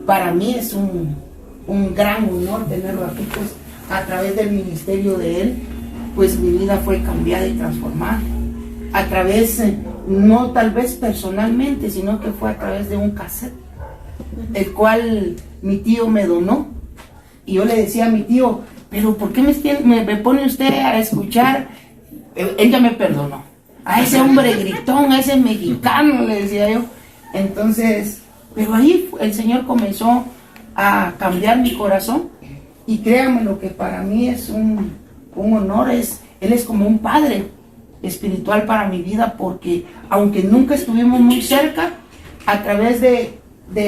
Para mí es un gran honor tenerlo aquí, pues a través del ministerio de él, pues mi vida fue cambiada y transformada. A través, no tal vez personalmente, sino que fue a través de un cassette, el cual mi tío me donó. Y yo le decía a mi tío, pero ¿por qué me pone usted a escuchar? Él ya me perdonó. A ese hombre gritón, a ese mexicano, le decía yo. Entonces, pero ahí el Señor comenzó a cambiar mi corazón. Y créanme, lo que para mí es un honor, Él es como un padre espiritual para mi vida, porque aunque nunca estuvimos muy cerca, a través de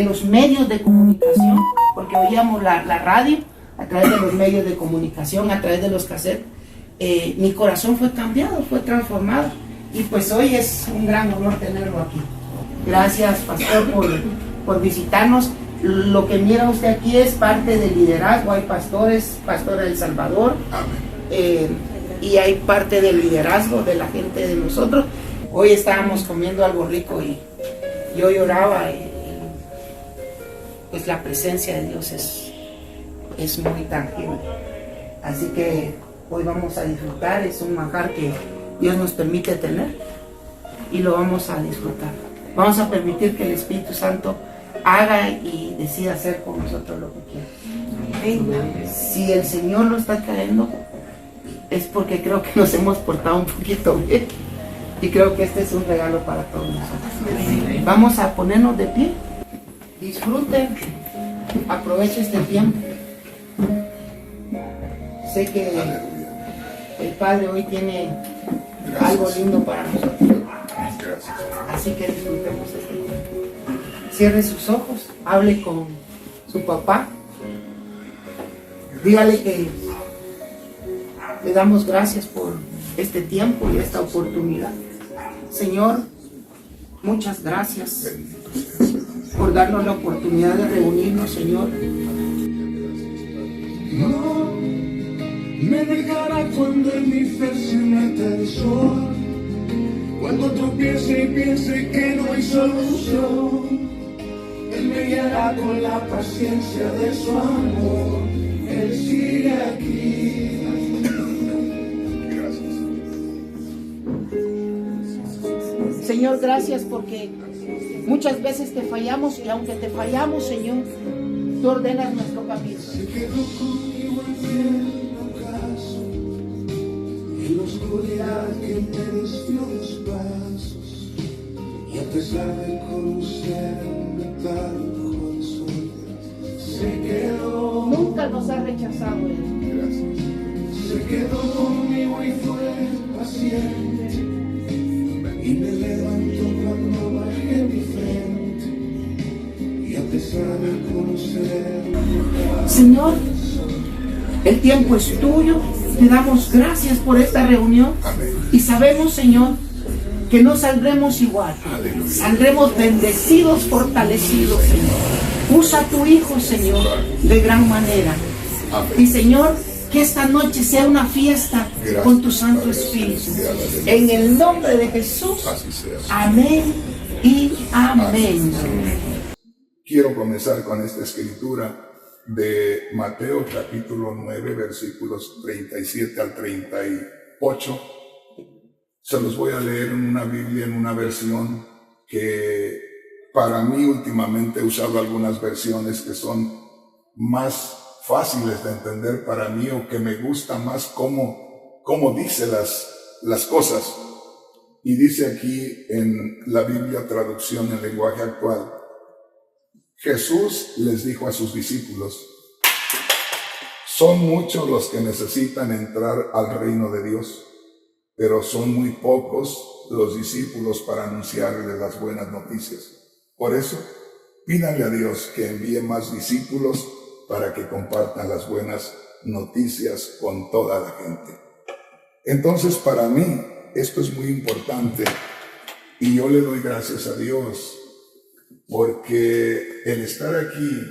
los medios de comunicación, porque oíamos la radio, a través de los medios de comunicación, a través de los cassettes, mi corazón fue cambiado, fue transformado, y pues hoy es un gran honor tenerlo aquí. Gracias, pastor, por visitarnos. Lo que mira usted aquí es parte del liderazgo. Hay pastores, pastor de El Salvador, y hay parte del liderazgo de la gente de nosotros. Hoy estábamos comiendo algo rico y yo lloraba, y pues la presencia de Dios es muy tangible. Así que hoy vamos a disfrutar, es un manjar que Dios nos permite tener y lo vamos a disfrutar. Vamos a permitir que el Espíritu Santo haga y decida hacer con nosotros lo que quiera. Si el Señor lo está trayendo, es porque creo que nos hemos portado un poquito bien, y creo que este es un regalo para todos nosotros. Vamos a ponernos de pie. Disfruten, aprovechen este tiempo. Sé que el Padre hoy tiene algo lindo para nosotros. Así que disfrutemos este tiempo. Cierre sus ojos, hable con su papá. Dígale que le damos gracias por este tiempo y esta oportunidad. Señor, muchas gracias por darnos la oportunidad de reunirnos, Señor. No me dejará cuando en mi fe se meta el sol, cuando tropiece y piense que no hay solución. Él me guiará con la paciencia de su amor. Él sigue aquí. Señor, gracias porque muchas veces te fallamos, y aunque te fallamos, Señor, tú ordenas nuestro camino. Se quedó conmigo en el ocaso, en la oscuridad que me desvió los pasos, y a pesar de conocerme tanto al sol, se quedó. Nunca nos ha rechazado Él. Se quedó conmigo y fue paciente, y me levantó cuando bajé mi frente, y a pesar de conocerme. Señor, el tiempo es tuyo. Te damos gracias por esta reunión. Y sabemos, Señor, que no saldremos igual. Saldremos bendecidos, fortalecidos, Señor. Usa a tu Hijo, Señor, de gran manera. Y, Señor, que esta noche sea una fiesta con tu Santo Espíritu. En el nombre de Jesús. Amén y amén. Quiero comenzar con esta escritura de Mateo capítulo 9, versículos 37 al 38. Se los voy a leer en una Biblia, en una versión que para mí últimamente he usado algunas versiones que son más fáciles de entender para mí, o que me gusta más cómo dice las cosas. Y dice aquí en la Biblia traducción en lenguaje actual: Jesús les dijo a sus discípulos: son muchos los que necesitan entrar al reino de Dios, pero son muy pocos los discípulos para anunciarles las buenas noticias. Por eso, pídanle a Dios que envíe más discípulos para que compartan las buenas noticias con toda la gente. Entonces, para mí, esto es muy importante, y yo le doy gracias a Dios, porque el estar aquí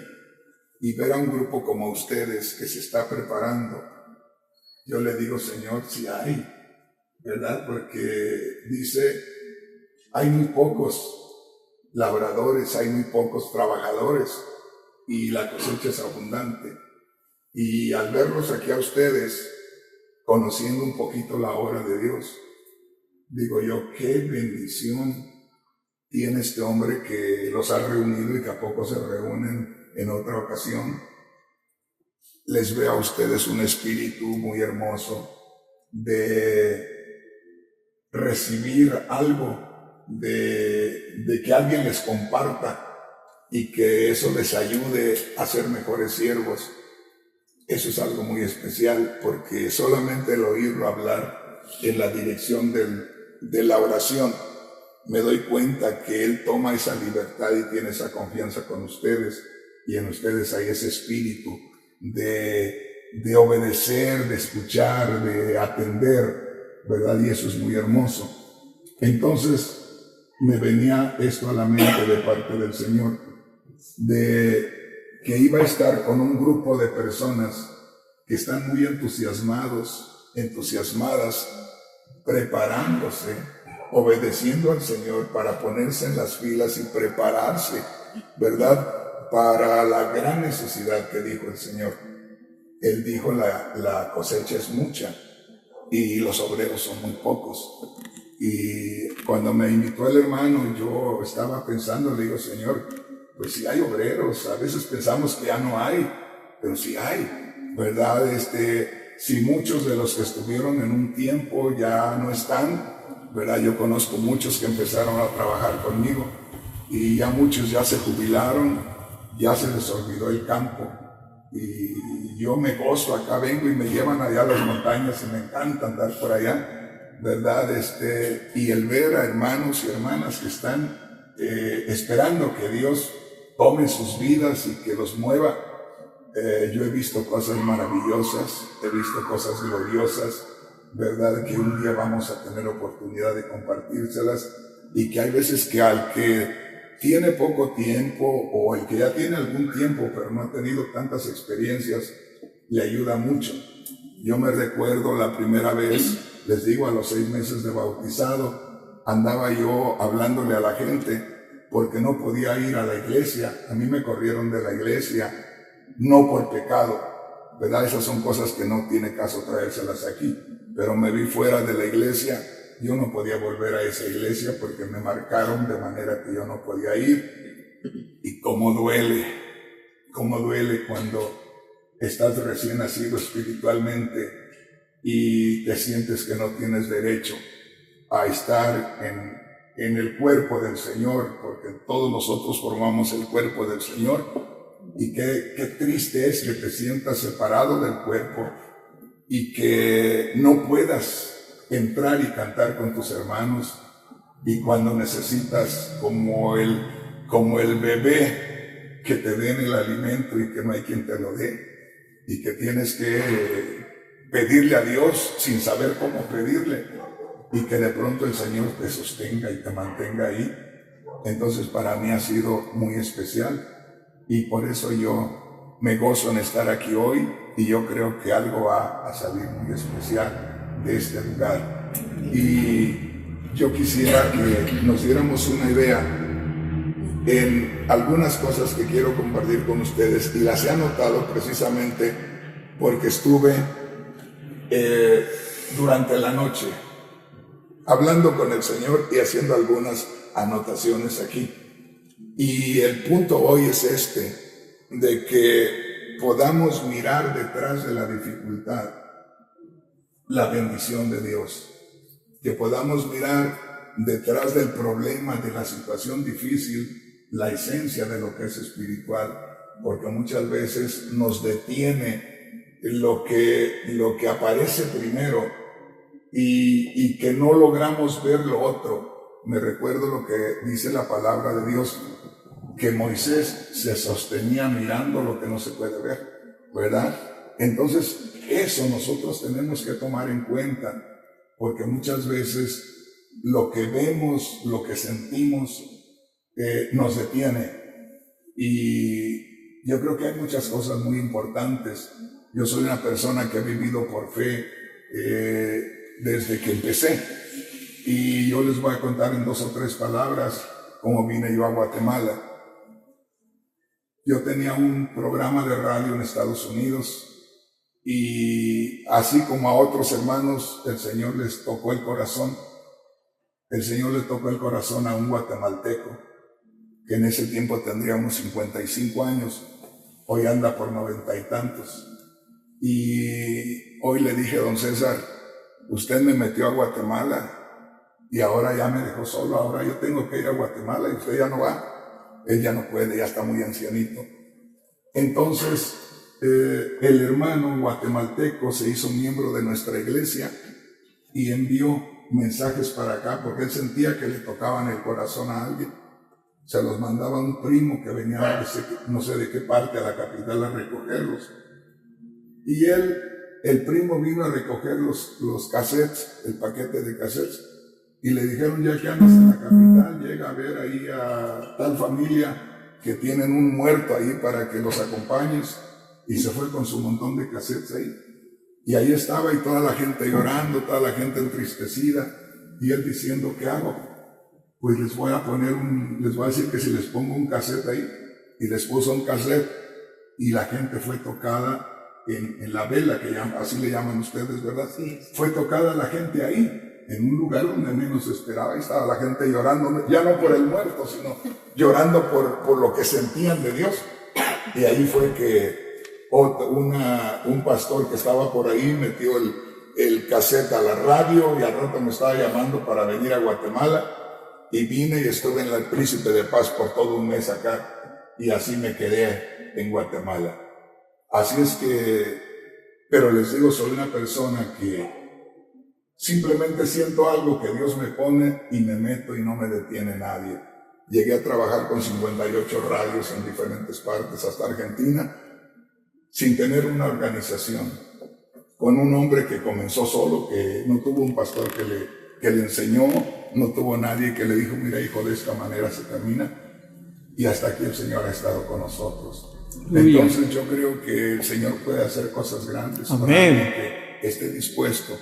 y ver a un grupo como ustedes que se está preparando, yo le digo: Señor, si hay ¿verdad? Porque dice, hay muy pocos labradores, hay muy pocos trabajadores y la cosecha es abundante. Y al verlos aquí a ustedes, conociendo un poquito la obra de Dios, digo yo, qué bendición tiene este hombre que los ha reunido y que a poco se reúnen en otra ocasión. Les veo a ustedes un espíritu muy hermoso de recibir algo, de que alguien les comparta y que eso les ayude a ser mejores siervos. Eso es algo muy especial, porque solamente el oírlo hablar en la dirección de la oración, me doy cuenta que él toma esa libertad y tiene esa confianza con ustedes, y en ustedes hay ese espíritu de obedecer, de escuchar, de atender, ¿verdad? Y eso es muy hermoso. Entonces me venía esto a la mente de parte del Señor, de que iba a estar con un grupo de personas que están muy entusiasmadas, preparándose, obedeciendo al Señor para ponerse en las filas y prepararse, ¿verdad? Para la gran necesidad que dijo el Señor. Él dijo, la cosecha es mucha y los obreros son muy pocos. Y cuando me invitó el hermano, yo estaba pensando, le digo, Señor, pues sí hay obreros, a veces pensamos que ya no hay, pero sí hay, ¿verdad? Si muchos de los que estuvieron en un tiempo ya no están, ¿verdad? Yo conozco muchos que empezaron a trabajar conmigo y ya muchos ya se jubilaron, ya se les olvidó el campo y yo me gozo, acá vengo y me llevan allá a las montañas y me encanta andar por allá, ¿verdad? Y el ver a hermanos y hermanas que están esperando que Dios tome sus vidas y que los mueva. Yo he visto cosas maravillosas, he visto cosas gloriosas, ¿verdad? Que un día vamos a tener oportunidad de compartírselas, y que hay veces que al que tiene poco tiempo o el que ya tiene algún tiempo pero no ha tenido tantas experiencias, le ayuda mucho. Yo me recuerdo la primera vez, les digo, a los 6 meses de bautizado, andaba yo hablándole a la gente porque no podía ir a la iglesia. A mí me corrieron de la iglesia, no por pecado, ¿verdad? Esas son cosas que no tiene caso traérselas aquí, pero me vi fuera de la iglesia. Yo no podía volver a esa iglesia porque me marcaron de manera que yo no podía ir. Y cómo duele cuando estás recién nacido espiritualmente y te sientes que no tienes derecho a estar en el cuerpo del Señor, porque todos nosotros formamos el cuerpo del Señor, y qué triste es que te sientas separado del cuerpo y que no puedas entrar y cantar con tus hermanos, y cuando necesitas como el bebé que te den el alimento y que no hay quien te lo dé, y que tienes que pedirle a Dios sin saber cómo pedirle, y que de pronto el Señor te sostenga y te mantenga ahí. Entonces para mí ha sido muy especial, y por eso yo me gozo en estar aquí hoy, y yo creo que algo va a salir muy especial de este lugar. Y yo quisiera que nos diéramos una idea en algunas cosas que quiero compartir con ustedes, y las he anotado precisamente porque estuve durante la noche hablando con el Señor y haciendo algunas anotaciones aquí. Y el punto hoy es de que podamos mirar detrás de la dificultad la bendición de Dios, que podamos mirar detrás del problema, de la situación difícil, la esencia de lo que es espiritual, porque muchas veces nos detiene lo que aparece primero y que no logramos ver lo otro. Me recuerdo lo que dice la palabra de Dios, que Moisés se sostenía mirando lo que no se puede ver, ¿verdad? Entonces, eso nosotros tenemos que tomar en cuenta, porque muchas veces lo que vemos, lo que sentimos, nos detiene. Y yo creo que hay muchas cosas muy importantes. Yo soy una persona que ha vivido por fe. desde que empecé. Y yo les voy a contar en 2 o 3 palabras cómo vine yo a Guatemala. Yo tenía un programa de radio en Estados Unidos y así como a otros hermanos, el Señor les tocó el corazón. El Señor le tocó el corazón a un guatemalteco que en ese tiempo tendría unos 55 años, hoy anda por 90 y tantos. Y hoy le dije, don César, usted me metió a Guatemala y ahora ya me dejó solo, ahora yo tengo que ir a Guatemala y usted ya no va. Él ya no puede, ya está muy ancianito. Entonces, el hermano guatemalteco se hizo miembro de nuestra iglesia y envió mensajes para acá porque él sentía que le tocaban el corazón a alguien. Se los mandaba un primo que venía, no sé de qué parte, a la capital a recogerlos. Y el primo vino a recoger los cassettes, el paquete de cassettes, y le dijeron, ya que andas en la capital, llega a ver ahí a tal familia que tienen un muerto ahí para que los acompañes. Y se fue con su montón de cassettes ahí. Y ahí estaba y toda la gente llorando, toda la gente entristecida, y él diciendo, ¿qué hago? Pues les voy a decir que si les pongo un cassette ahí, y les puso un cassette, y la gente fue tocada en la vela, que así le llaman ustedes, ¿verdad? Sí. Fue tocada la gente ahí, en un lugar donde menos esperaba, y estaba la gente llorando, ya no por el muerto, sino llorando por lo que sentían de Dios. Y ahí fue que un pastor que estaba por ahí metió el cassette a la radio y al rato me estaba llamando para venir a Guatemala y vine y estuve en el Príncipe de Paz por todo un mes acá y así me quedé en Guatemala. Así es que, pero les digo, soy una persona que simplemente siento algo que Dios me pone y me meto y no me detiene nadie. Llegué a trabajar con 58 radios en diferentes partes hasta Argentina, sin tener una organización, con un hombre que comenzó solo, que no tuvo un pastor que le enseñó, no tuvo nadie que le dijo, mira hijo, de esta manera se camina, y hasta aquí el Señor ha estado con nosotros. Entonces yo creo que el Señor puede hacer cosas grandes. Amén. Que esté dispuesto.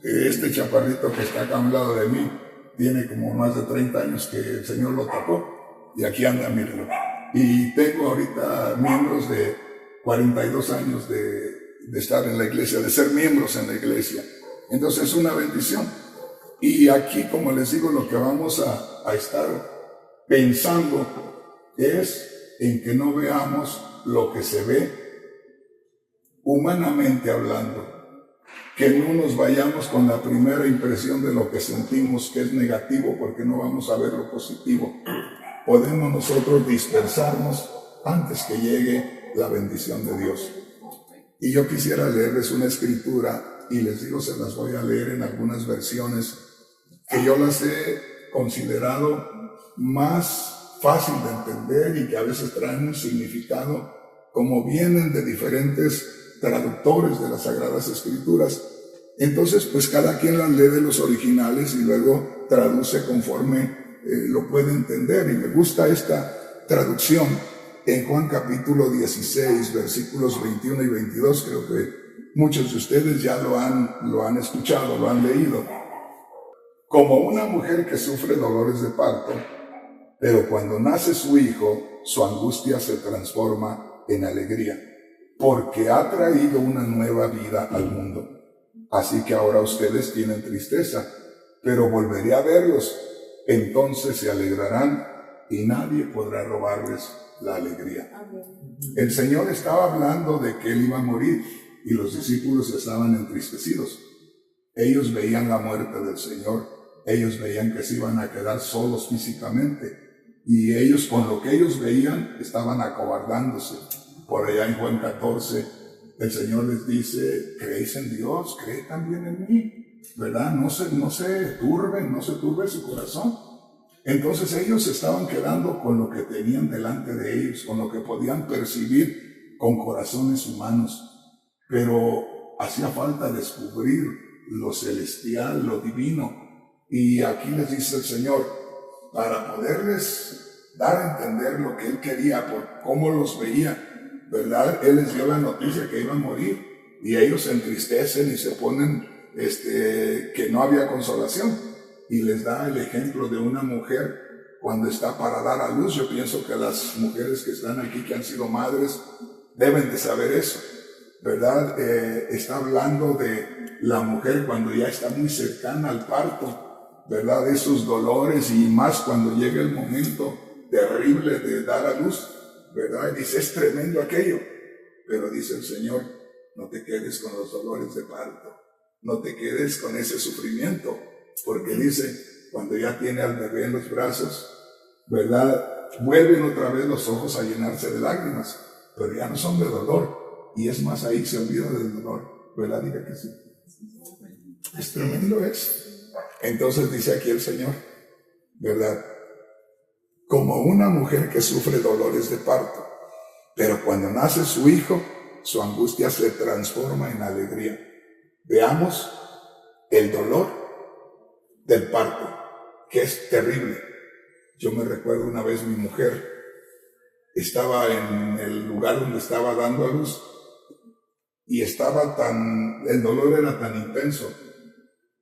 Este chaparrito que está acá a un lado de mí, tiene como más de 30 años que el Señor lo tocó, y aquí anda, mírenlo. Y tengo ahorita miembros de 42 años de estar en la iglesia, de ser miembros en la iglesia. Entonces es una bendición. Y aquí, como les digo, lo que vamos a estar pensando es en que no veamos lo que se ve humanamente hablando, que no nos vayamos con la primera impresión de lo que sentimos que es negativo, porque no vamos a ver lo positivo. Podemos nosotros dispersarnos antes que llegue la bendición de Dios. Y yo quisiera leerles una escritura y les digo, se las voy a leer en algunas versiones que yo las he considerado más fácil de entender y que a veces traen un significado como vienen de diferentes traductores de las Sagradas Escrituras. Entonces, pues cada quien las lee de los originales y luego traduce conforme lo puede entender. Y me gusta esta traducción en Juan capítulo 16, versículos 21 y 22. Creo que muchos de ustedes ya lo han escuchado, lo han leído. Como una mujer que sufre dolores de parto, pero cuando nace su hijo, su angustia se transforma en alegría, porque ha traído una nueva vida al mundo. Así que ahora ustedes tienen tristeza, pero volveré a verlos, entonces se alegrarán y nadie podrá robarles la alegría. El Señor estaba hablando de que Él iba a morir y los discípulos estaban entristecidos. Ellos veían la muerte del Señor, ellos veían que se iban a quedar solos físicamente y ellos, con lo que ellos veían, estaban acobardándose. Por allá en Juan 14, el Señor les dice, ¿creéis en Dios? ¿Cree también en mí? ¿Verdad? No se turbe su corazón. Entonces ellos se estaban quedando con lo que tenían delante de ellos, con lo que podían percibir con corazones humanos. Pero hacía falta descubrir lo celestial, lo divino. Y aquí les dice el Señor, para poderles dar a entender lo que Él quería, por cómo los veía, ¿verdad? Él les dio la noticia que iban a morir y ellos se entristecen y se ponen que no había consolación, y les da el ejemplo de una mujer cuando está para dar a luz. Yo pienso que las mujeres que están aquí, que han sido madres, deben de saber eso, ¿verdad? Está hablando de la mujer cuando ya está muy cercana al parto, ¿verdad? Esos dolores, y más cuando llega el momento terrible de dar a luz, ¿verdad? Dice, es tremendo aquello, pero dice el Señor, no te quedes con los dolores de parto, no te quedes con ese sufrimiento, porque dice, cuando ya tiene al bebé en los brazos, ¿verdad? Vuelven otra vez los ojos a llenarse de lágrimas, pero ya no son de dolor, y es más, ahí se olvida del dolor, ¿verdad? Diga que sí. Es tremendo eso. Entonces dice aquí el Señor, ¿verdad? Como una mujer que sufre dolores de parto, pero cuando nace su hijo, su angustia se transforma en alegría. Veamos el dolor del parto, que es terrible. Yo me recuerdo una vez, mi mujer estaba en el lugar donde estaba dando a luz, y el dolor era tan intenso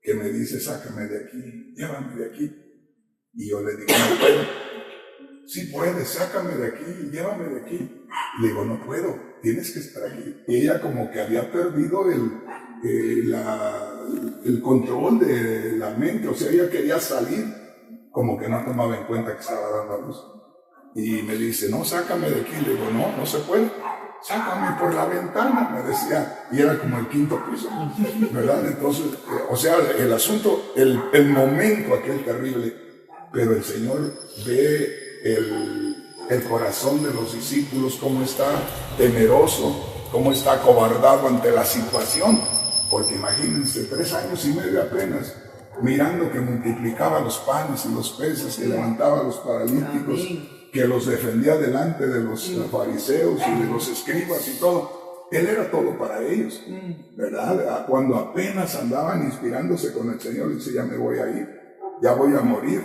que me dice, sácame de aquí, llévame de aquí. Y yo le digo, no puedo. Sí puedes, sácame de aquí, llévame de aquí. Le digo, no puedo, tienes que estar aquí. Y ella como que había perdido el control de la mente, o sea, ella quería salir, como que no tomaba en cuenta que estaba dando a luz. Y me dice, no, sácame de aquí. Le digo, no se puede. Sácame por la ventana, me decía, y era como el 5º piso, ¿verdad? Entonces, o sea, el asunto, el momento aquel terrible, pero el Señor ve el corazón de los discípulos, cómo está temeroso, cómo está acobardado ante la situación, porque imagínense, 3 años y medio apenas, mirando que multiplicaba los panes y los peces, que levantaba a los paralíticos, que los defendía delante de los fariseos y de los escribas y todo. Él era todo para ellos, ¿verdad? Cuando apenas andaban inspirándose con el Señor, dice, ya me voy a ir, ya voy a morir.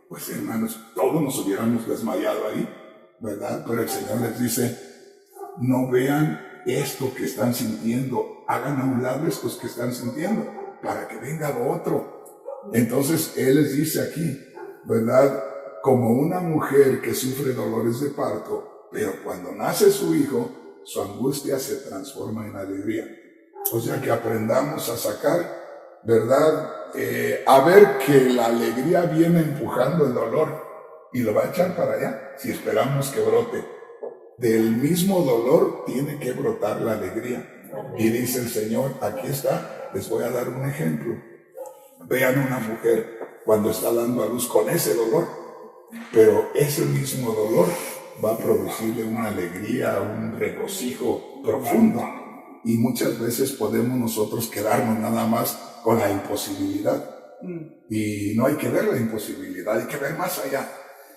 Pues hermanos, todos nos hubiéramos desmayado ahí, ¿verdad? Pero el Señor les dice, no vean esto que están sintiendo, hagan a un lado estos que están sintiendo, para que venga lo otro. Entonces Él les dice aquí, ¿verdad? Como una mujer que sufre dolores de parto, pero cuando nace su hijo, su angustia se transforma en alegría. O sea, que aprendamos a sacar, ¿verdad? A ver que la alegría viene empujando el dolor y lo va a echar para allá, si esperamos que brote. Del mismo dolor tiene que brotar la alegría. Y dice el Señor, aquí está, les voy a dar un ejemplo. Vean una mujer cuando está dando a luz con ese dolor, pero ese mismo dolor va a producirle una alegría, un regocijo profundo. Y muchas veces podemos nosotros quedarnos nada más con la imposibilidad. Y no hay que ver la imposibilidad, hay que ver más allá.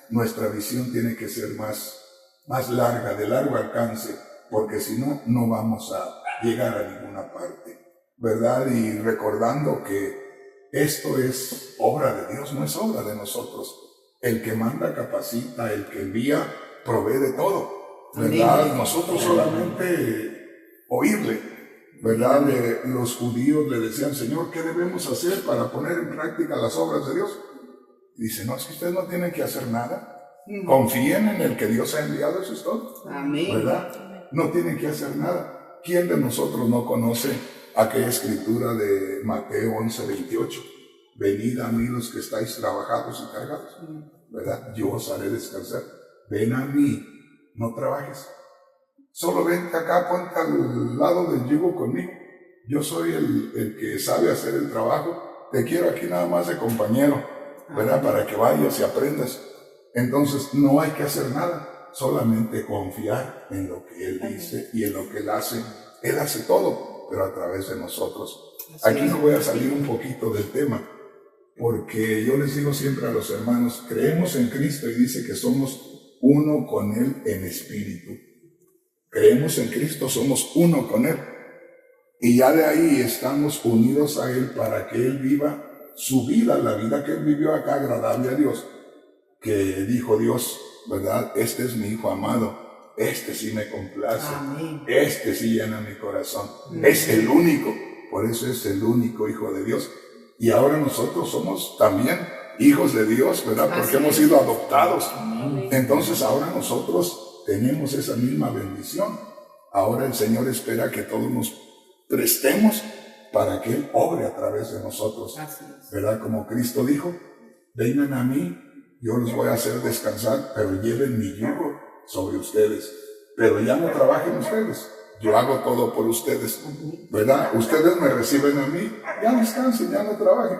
Nuestra visión tiene que ser más larga, de largo alcance, porque si no, no vamos a llegar a ninguna parte, ¿verdad? Y recordando que esto es obra de Dios, no es obra de nosotros. El que manda capacita, el que envía provee de todo, ¿verdad? Amén. Nosotros solamente oírle, ¿verdad? Los judíos le decían, Señor, ¿qué debemos hacer para poner en práctica las obras de Dios? Y dice, no, es que ustedes no tienen que hacer nada. Confíen en el que Dios ha enviado, eso es todo. Amén. ¿Verdad? No tienen que hacer nada. ¿Quién de nosotros no conoce aquella escritura de Mateo 11:28? Venid a mí los que estáis trabajados y cargados, ¿verdad? Yo os haré descansar. Ven a mí, no trabajes. Solo vente acá, ponte al lado del yugo conmigo. Yo soy el que sabe hacer el trabajo. Te quiero aquí nada más de compañero, ¿verdad? Para que vayas y aprendas. Entonces no hay que hacer nada, solamente confiar en lo que Él dice y en lo que Él hace. Él hace todo, pero a través de nosotros. Aquí no voy a salir un poquito del tema, porque yo les digo siempre a los hermanos, creemos en Cristo y dice que somos uno con Él en espíritu. Creemos en Cristo, somos uno con Él. Y ya de ahí estamos unidos a Él para que Él viva su vida, la vida que Él vivió acá, agradable a Dios. Que dijo Dios, ¿verdad? Este es mi Hijo amado, este sí me complace, Amén. Este sí llena mi corazón. Amén. Es el único por eso es el único Hijo de Dios. Y ahora nosotros somos también hijos de Dios, ¿verdad? Porque hemos sido adoptados. Entonces ahora nosotros tenemos esa misma bendición. Ahora el Señor espera que todos nos prestemos para que Él obre a través de nosotros, ¿verdad? Como Cristo dijo, vengan a mí, yo los voy a hacer descansar, pero lleven mi yugo sobre ustedes. Pero ya no trabajen ustedes, yo hago todo por ustedes, ¿verdad? Ustedes me reciben a mí, ya descansen, ya no trabajen.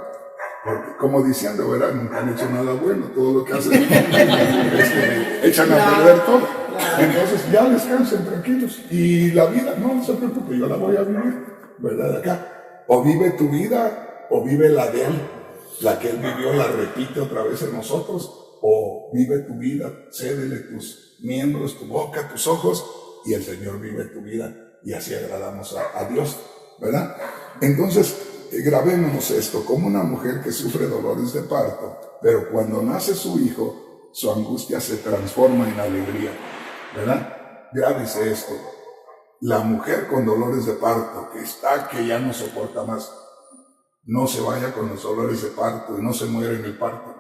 Porque, como diciendo, ¿verdad? Nunca han hecho nada bueno, todo lo que hacen echan a perder todo. Entonces ya descansen tranquilos. Y la vida, no se preocupe, yo la voy a vivir, ¿verdad? Acá. O vive tu vida, o vive la de Él. La que Él vivió la repite otra vez en nosotros. O vive tu vida, cédele tus miembros, tu boca, tus ojos, y el Señor vive tu vida. Y así agradamos a Dios, ¿verdad? Entonces, grabémonos esto, como una mujer que sufre dolores de parto, pero cuando nace su hijo, su angustia se transforma en alegría, ¿verdad? Grábese esto, la mujer con dolores de parto, que ya no soporta más, no se vaya con los dolores de parto y no se muera en el parto,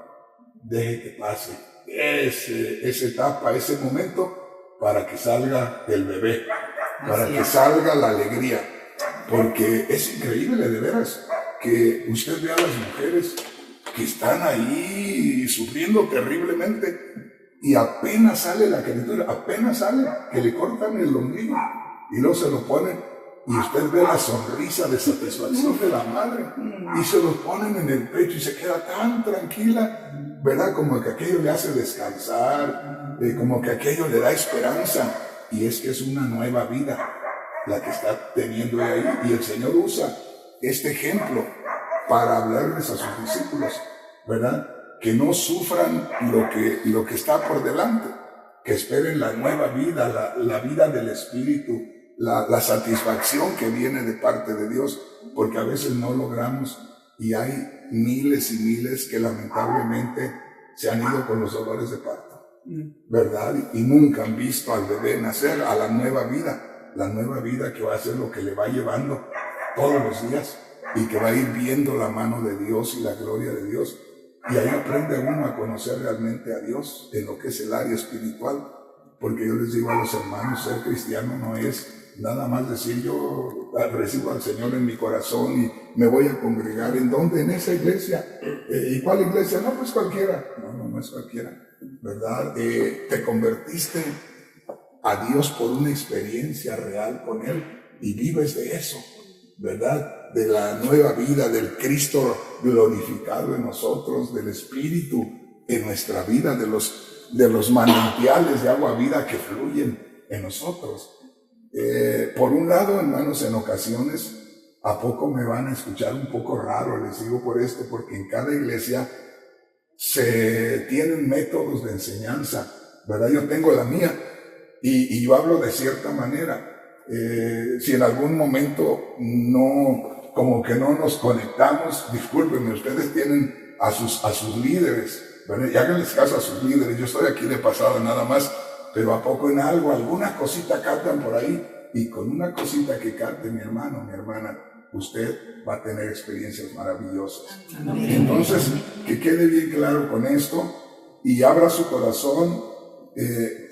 deje que pase esa etapa, ese momento, para que salga el bebé, para que salga la alegría. Porque es increíble, de veras, que usted vea a las mujeres que están ahí sufriendo terriblemente y apenas sale la criatura, apenas sale que le cortan el ombligo y luego se lo ponen y usted ve la sonrisa de satisfacción de la madre y se lo ponen en el pecho y se queda tan tranquila, ¿verdad? Como que aquello le hace descansar, como que aquello le da esperanza, y es que es una nueva vida la que está teniendo ahí, y el Señor usa este ejemplo para hablarles a sus discípulos, ¿verdad? Que no sufran lo que está por delante, que esperen la nueva vida, la vida del Espíritu, la satisfacción que viene de parte de Dios, porque a veces no logramos, y hay miles y miles que lamentablemente se han ido con los dolores de parto, ¿verdad? Y nunca han visto al bebé nacer, a la nueva vida que va a ser lo que le va llevando todos los días y que va a ir viendo la mano de Dios y la gloria de Dios. Y ahí aprende uno a conocer realmente a Dios en lo que es el área espiritual, porque yo les digo a los hermanos, ser cristiano no es nada más decir yo recibo al Señor en mi corazón y me voy a congregar. ¿En dónde? En esa iglesia. ¿Y cuál iglesia? No, pues cualquiera. No es cualquiera, ¿verdad? Te convertiste a Dios por una experiencia real con Él y vives de eso, ¿verdad? De la nueva vida, del Cristo glorificado en nosotros, del Espíritu en nuestra vida, de los manantiales de agua vida que fluyen en nosotros. Por un lado, hermanos, en ocasiones, ¿a poco me van a escuchar un poco raro? Les digo por esto, porque en cada iglesia se tienen métodos de enseñanza, ¿verdad? Yo tengo la mía. Y yo hablo de cierta manera. Si en algún momento como que no nos conectamos, discúlpenme, ustedes tienen a sus líderes, ¿verdad? Y háganles caso a sus líderes. Yo estoy aquí de pasada nada más, pero a poco en algo, alguna cosita captan por ahí, y con una cosita que capte mi hermano, mi hermana, usted va a tener experiencias maravillosas. Entonces, que quede bien claro con esto y abra su corazón.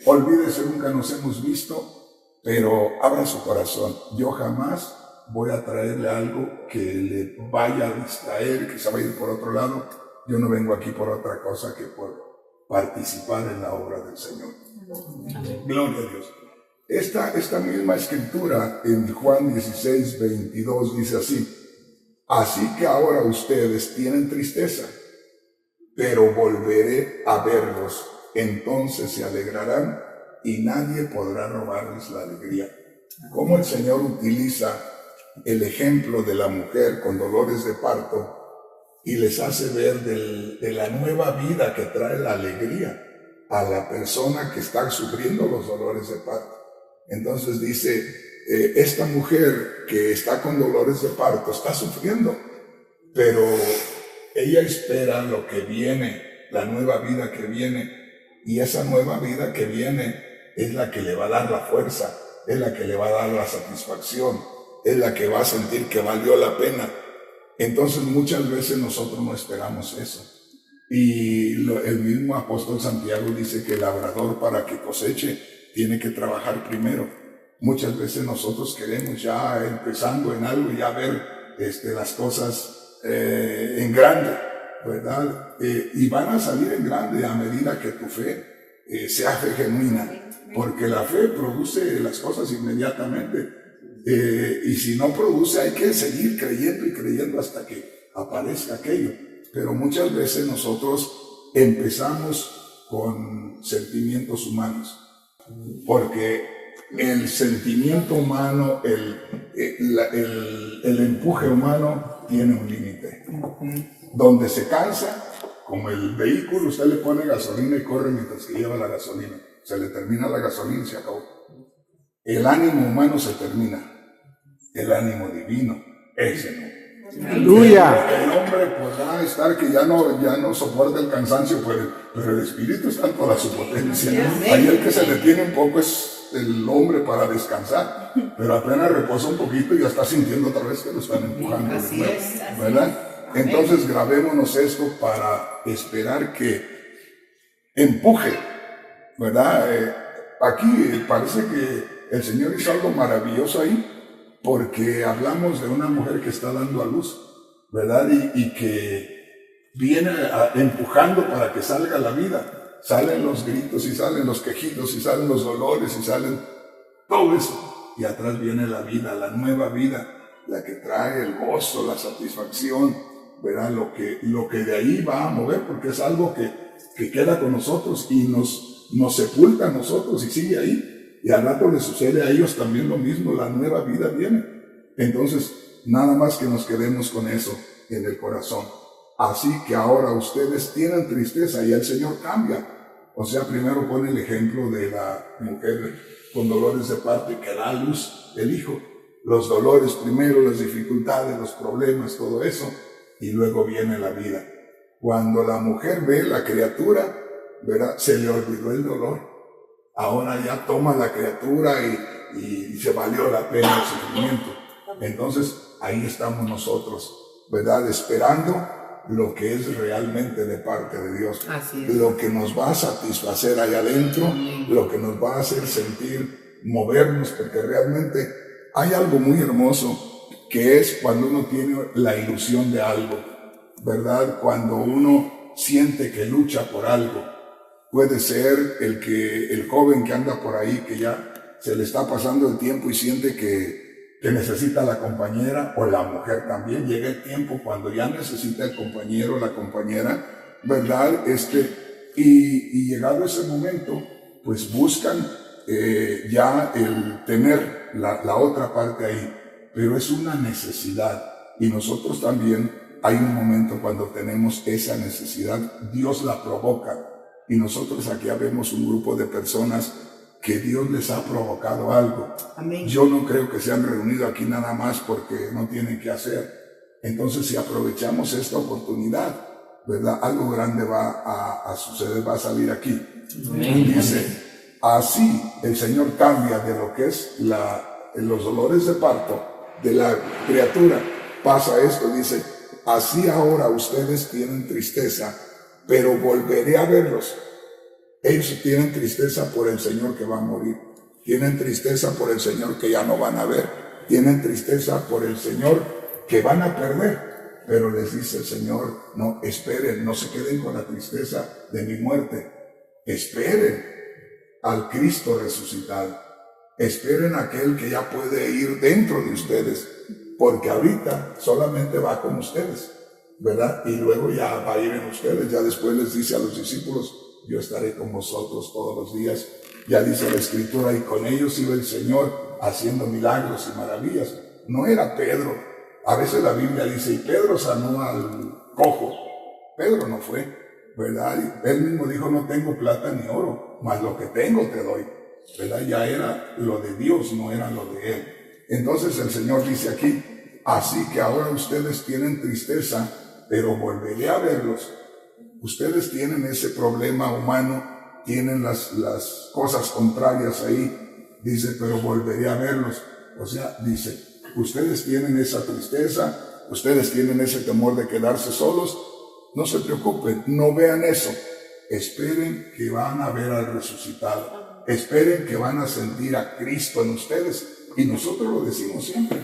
Olvídese, nunca nos hemos visto, pero abra su corazón. Yo jamás voy a traerle algo que le vaya a distraer, que se vaya a ir por otro lado. Yo no vengo aquí por otra cosa que por participar en la obra del Señor. Gloria a Dios. Esta misma escritura en Juan 16, 22 dice así: así que ahora ustedes tienen tristeza, pero volveré a verlos. Entonces se alegrarán y nadie podrá robarles la alegría. Cómo el Señor utiliza el ejemplo de la mujer con dolores de parto y les hace ver de la nueva vida que trae la alegría a la persona que está sufriendo los dolores de parto. Entonces dice, esta mujer que está con dolores de parto está sufriendo, pero ella espera lo que viene, la nueva vida que viene. Y esa nueva vida que viene es la que le va a dar la fuerza, es la que le va a dar la satisfacción, es la que va a sentir que valió la pena. Entonces muchas veces nosotros no esperamos eso. Y el mismo apóstol Santiago dice que el labrador, para que coseche, tiene que trabajar primero. Muchas veces nosotros queremos ya empezando en algo ya ver las cosas en grande, ¿verdad? Y van a salir en grande a medida que tu fe sea fe genuina, porque la fe produce las cosas inmediatamente. Y si no produce, hay que seguir creyendo y creyendo hasta que aparezca aquello. Pero muchas veces nosotros empezamos con sentimientos humanos, porque el sentimiento humano, el empuje humano tiene un límite. Donde se cansa, como el vehículo, usted le pone gasolina y corre mientras que lleva la gasolina. Se le termina la gasolina y se acabó. El ánimo humano se termina. El ánimo divino, ese no. ¡Aleluya! El hombre podrá estar que ya no soporta el cansancio, pero el espíritu está en toda su potencia. Ahí el que se detiene un poco es el hombre para descansar, pero apenas reposa un poquito y ya está sintiendo otra vez que lo están empujando. Así es. ¿Verdad? Entonces grabémonos esto para esperar que empuje, ¿verdad? Aquí parece que el Señor hizo algo maravilloso ahí, porque hablamos de una mujer que está dando a luz, ¿verdad? Y que viene empujando para que salga la vida. Salen los gritos y salen los quejidos y salen los dolores y salen todo eso. Y atrás viene la vida, la nueva vida, la que trae el gozo, la satisfacción, ¿verdad? Lo que de ahí va a mover, porque es algo que queda con nosotros y nos sepulta a nosotros y sigue ahí. Y al rato les sucede a ellos también lo mismo, la nueva vida viene. Entonces, nada más que nos quedemos con eso en el corazón. Así que ahora ustedes tienen tristeza y el Señor cambia. O sea, primero pone el ejemplo de la mujer con dolores de parto y que da a luz el hijo. Los dolores primero, las dificultades, los problemas, todo eso, y luego viene la vida. Cuando la mujer ve la criatura, ¿verdad? Se le olvidó el dolor. Ahora ya toma la criatura y se valió la pena el sufrimiento. Entonces, ahí estamos nosotros, ¿verdad? Esperando lo que es realmente de parte de Dios. Así es. Lo que nos va a satisfacer allá adentro, lo que nos va a hacer sentir, movernos, porque realmente hay algo muy hermoso que es cuando uno tiene la ilusión de algo, ¿verdad? Cuando uno siente que lucha por algo. Puede ser el joven que anda por ahí, que ya se le está pasando el tiempo y siente que necesita la compañera, o la mujer también. Llega el tiempo cuando ya necesita el compañero o la compañera, ¿verdad? Y llegado ese momento, pues buscan ya el tener la otra parte ahí, pero es una necesidad. Y nosotros también hay un momento cuando tenemos esa necesidad, Dios la provoca. Y nosotros aquí vemos un grupo de personas que Dios les ha provocado algo. Amén. Yo no creo que se han reunido aquí nada más porque no tienen que hacer. Entonces, si aprovechamos esta oportunidad, ¿verdad? Algo grande va a suceder, va a salir aquí. Amén. Dice, así el Señor cambia de lo que es los dolores de parto de la criatura. Pasa esto, dice, así ahora ustedes tienen tristeza, pero volveré a verlos. Ellos tienen tristeza por el Señor que va a morir. Tienen tristeza por el Señor que ya no van a ver. Tienen tristeza por el Señor que van a perder. Pero les dice el Señor, no, esperen, no se queden con la tristeza de mi muerte. Esperen al Cristo resucitado. Esperen a aquel que ya puede ir dentro de ustedes. Porque ahorita solamente va con ustedes, ¿verdad? Y luego ya va a ir en ustedes. Ya después les dice a los discípulos, yo estaré con vosotros todos los días. Ya dice la Escritura, y con ellos iba el Señor haciendo milagros y maravillas. No era Pedro. A veces la Biblia dice, y Pedro sanó al cojo. Pedro no fue, ¿verdad? Y él mismo dijo, no tengo plata ni oro, mas lo que tengo te doy, ¿verdad? Ya era lo de Dios, no era lo de él. Entonces el Señor dice aquí, así que ahora ustedes tienen tristeza, pero volveré a verlos. Ustedes tienen ese problema humano, tienen las cosas contrarias ahí, dice, pero volveré a verlos. O sea, dice, ustedes tienen esa tristeza, ustedes tienen ese temor de quedarse solos, no se preocupen, no vean eso. Esperen que van a ver al resucitado. Esperen que van a sentir a Cristo en ustedes. Y nosotros lo decimos siempre.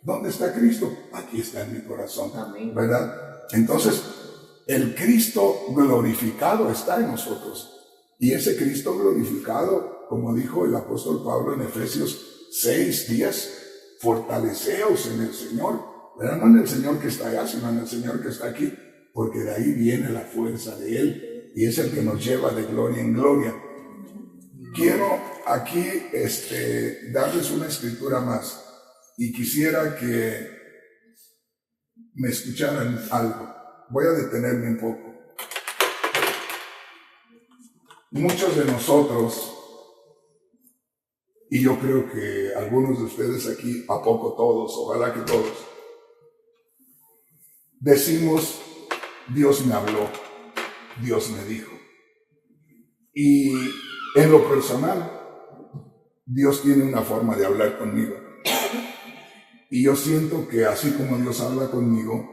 ¿Dónde está Cristo? Aquí está en mi corazón. ¿Verdad? Entonces, el Cristo glorificado está en nosotros. Y ese Cristo glorificado, como dijo el apóstol Pablo en Efesios 6:10, fortaleceos en el Señor. ¿Verdad? No en el Señor que está allá, sino en el Señor que está aquí. Porque de ahí viene la fuerza de Él. Y es el que nos lleva de gloria en gloria. Quiero aquí darles una escritura más. Y quisiera que me escucharan algo. Voy a detenerme un poco. Muchos de nosotros, y yo creo que algunos de ustedes aquí, a poco todos, ojalá que todos, decimos, Dios me habló, Dios me dijo. Y en lo personal, Dios tiene una forma de hablar conmigo. Y yo siento que así como Dios habla conmigo,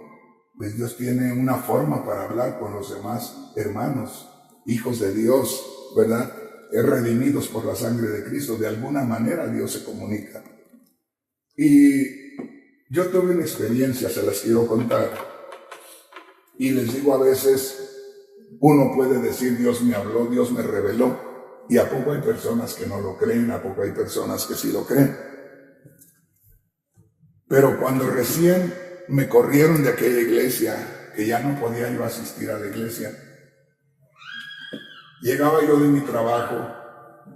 pues Dios tiene una forma para hablar con los demás hermanos, hijos de Dios, ¿verdad? Redimidos por la sangre de Cristo. De alguna manera Dios se comunica. Y yo tuve una experiencia, se las quiero contar. Y les digo, a veces uno puede decir, Dios me habló, Dios me reveló. Y a poco hay personas que no lo creen, a poco hay personas que sí lo creen. Pero cuando recién me corrieron de aquella iglesia, que ya no podía yo asistir a la iglesia, llegaba yo de mi trabajo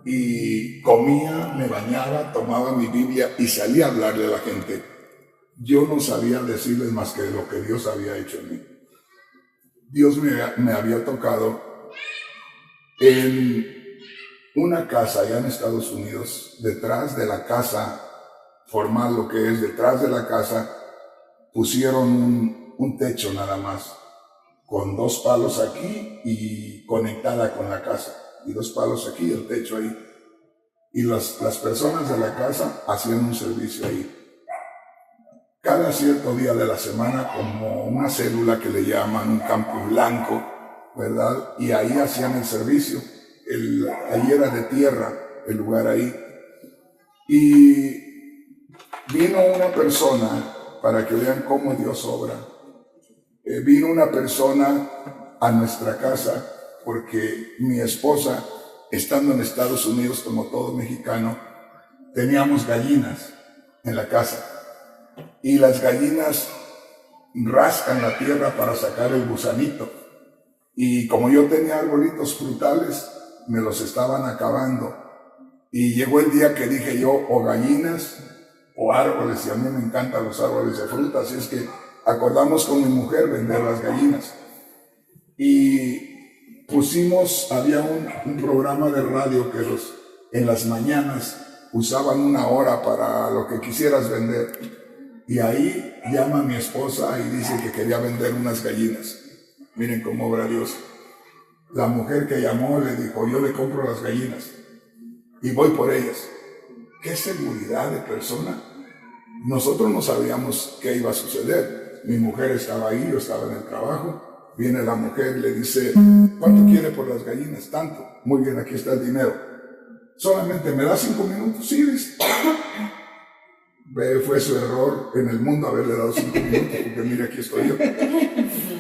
y comía, me bañaba, tomaba mi Biblia y salía a hablarle a la gente. Yo no sabía decirles más que lo que Dios había hecho en mí. Dios me había tocado en una casa allá en Estados Unidos. Detrás de la casa formal, lo que es detrás de la casa, pusieron un techo nada más, con 2 palos aquí y conectada con la casa, y 2 palos aquí y el techo ahí. Y las personas de la casa hacían un servicio ahí. Cada cierto día de la semana, como una célula que le llaman un campo blanco, ¿verdad? Y ahí hacían el servicio. Ahí era de tierra, el lugar ahí. Y vino una persona, para que vean cómo Dios obra. Vino una persona a nuestra casa, porque mi esposa, estando en Estados Unidos como todo mexicano, teníamos gallinas en la casa. Y las gallinas rascan la tierra para sacar el gusanito. Y como yo tenía arbolitos frutales, me los estaban acabando. Y llegó el día que dije yo, o gallinas o árboles, y a mí me encantan los árboles de fruta, así es que acordamos con mi mujer vender las gallinas. Y pusimos, había un programa de radio que en las mañanas usaban 1 hora para lo que quisieras vender. Y ahí llama mi esposa y dice que quería vender unas gallinas. Miren cómo obra Dios. La mujer que llamó le dijo, yo le compro las gallinas y voy por ellas. ¡Qué seguridad de persona! Nosotros no sabíamos qué iba a suceder. Mi mujer estaba ahí, yo estaba en el trabajo. Viene la mujer y le dice, ¿cuánto quiere por las gallinas? Tanto. Muy bien, aquí está el dinero. Solamente me da 5 minutos. Sí, dice. Fue su error en el mundo haberle dado 5 minutos, porque mire, aquí estoy yo.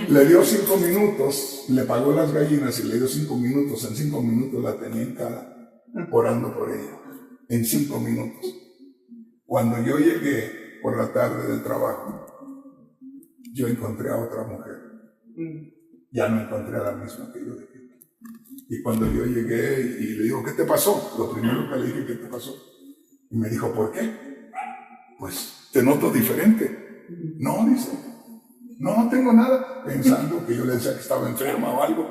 Le dio 5 minutos, le pagó las gallinas y le dio 5 minutos. En 5 minutos la tenía hincada, orando por ella. En 5 minutos. Cuando yo llegué por la tarde del trabajo, yo encontré a otra mujer. Ya no encontré a la misma que yo dejé. Y cuando yo llegué y le digo, ¿qué te pasó? Lo primero que le dije, ¿qué te pasó? Y me dijo, ¿por qué? Pues te noto diferente. No, dice, no tengo nada, pensando que yo le decía que estaba enferma o algo.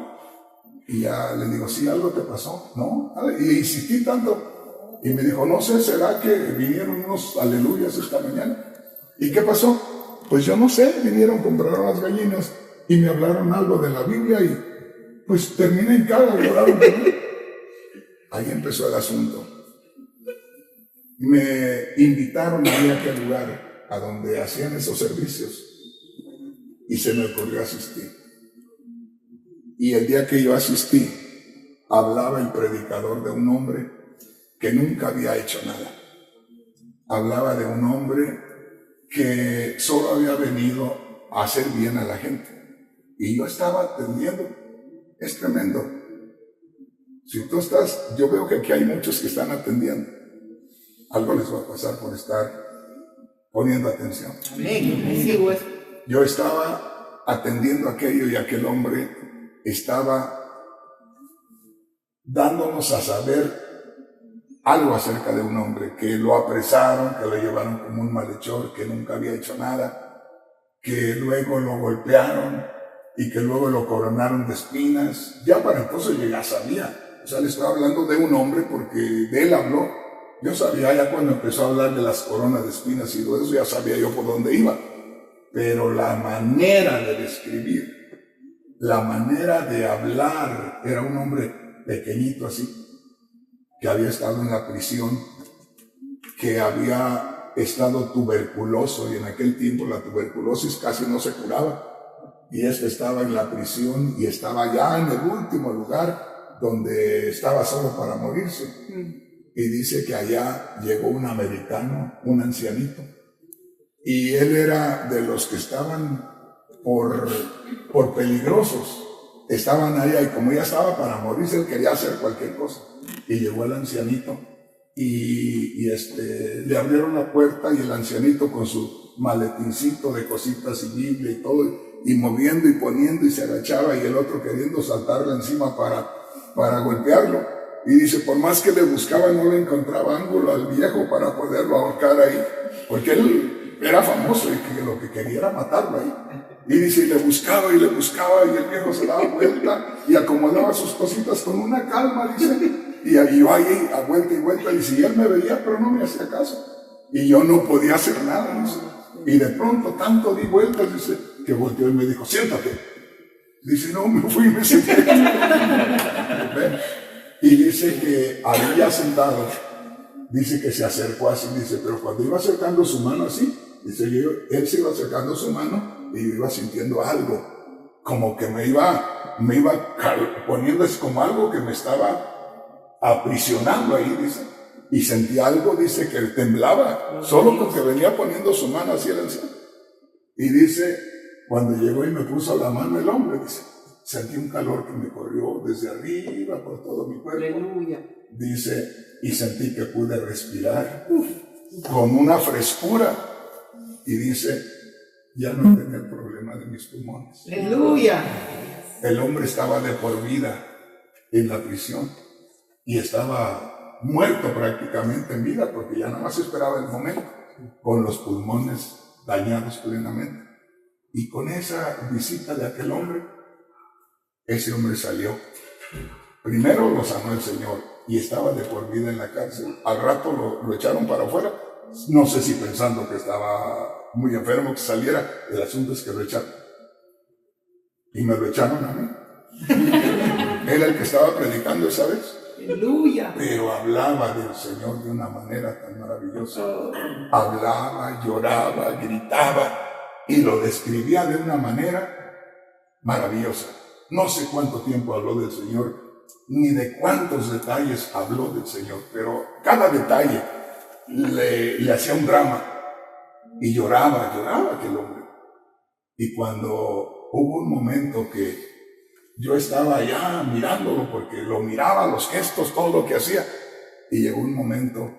Y ya le digo, sí, algo te pasó. No, y insistí tanto. Y me dijo, no sé, ¿será que vinieron unos aleluyas esta mañana? ¿Y qué pasó? Pues yo no sé, vinieron, compraron las gallinas y me hablaron algo de la Biblia y pues terminé en casa y oraron por mí. Ahí empezó el asunto. Me invitaron a ir a aquel lugar a donde hacían esos servicios y se me ocurrió asistir. Y el día que yo asistí, hablaba el predicador de un hombre que nunca había hecho nada. Hablaba de un hombre que solo había venido a hacer bien a la gente. Y yo estaba atendiendo. Es tremendo. Si tú estás, yo veo que aquí hay muchos que están atendiendo. Algo les va a pasar por estar poniendo atención. Yo estaba atendiendo aquello y aquel hombre estaba dándonos a saber algo acerca de un hombre que lo apresaron, que lo llevaron como un malhechor, que nunca había hecho nada, que luego lo golpearon y que luego lo coronaron de espinas. Ya para entonces yo ya sabía. O sea, le estaba hablando de un hombre porque de él habló. Yo sabía ya cuando empezó a hablar de las coronas de espinas y todo eso, ya sabía yo por dónde iba. Pero la manera de describir, la manera de hablar, era un hombre pequeñito así, que había estado en la prisión, que había estado tuberculoso, y en aquel tiempo la tuberculosis casi no se curaba. Y estaba en la prisión y estaba ya en el último lugar donde estaba solo para morirse. Y dice que allá llegó un americano, un ancianito, y él era de los que estaban por peligrosos. Estaban allá y como ya estaba para morirse, él quería hacer cualquier cosa. Y llegó el ancianito y le abrieron la puerta y el ancianito con su maletincito de cositas y Biblia y todo, y moviendo y poniendo y se agachaba y el otro queriendo saltarle encima para golpearlo. Y dice, por más que le buscaba no le encontraba ángulo al viejo para poderlo ahorcar ahí, porque él era famoso y que lo que quería era matarlo ahí. Y dice, y le buscaba y el viejo se daba vuelta y acomodaba sus cositas con una calma, dice, y yo ahí a vuelta y vuelta, dice, y él me veía pero no me hacía caso. Y yo no podía hacer nada, dice. Y de pronto tanto di vueltas, dice, que volteó y me dijo, siéntate. Dice, no, me fui y me senté. Y dice que había sentado, dice que se acercó así, dice, pero cuando iba acercando su mano así, dice, él se iba acercando su mano y yo iba sintiendo algo, como que me iba poniendo así como algo que me estaba aprisionando ahí, dice, y sentí algo, dice, que él temblaba, solo porque venía poniendo su mano así el anciano. Y dice, cuando llegó y me puso la mano el hombre, dice, sentí un calor que me corrió desde arriba por todo mi cuerpo. Aleluya. Dice, y sentí que pude respirar con una frescura. Y dice, ya no tenía el problema de mis pulmones. Aleluya. El hombre estaba de por vida en la prisión y estaba muerto prácticamente en vida porque ya nada más esperaba el momento, con los pulmones dañados plenamente. Y con esa visita de aquel hombre, ese hombre salió. Primero lo sanó el Señor y estaba de por vida en la cárcel. Al rato lo echaron para afuera. No sé si pensando que estaba muy enfermo que saliera. El asunto es que lo echaron. Y me lo echaron a mí. Era el que estaba predicando esa vez. Aleluya. Pero hablaba del Señor de una manera tan maravillosa. Hablaba, lloraba, gritaba y lo describía de una manera maravillosa. No sé cuánto tiempo habló del Señor, ni de cuántos detalles habló del Señor, pero cada detalle le hacía un drama y lloraba aquel hombre. Y cuando hubo un momento que yo estaba allá mirándolo, porque lo miraba, los gestos, todo lo que hacía, y llegó un momento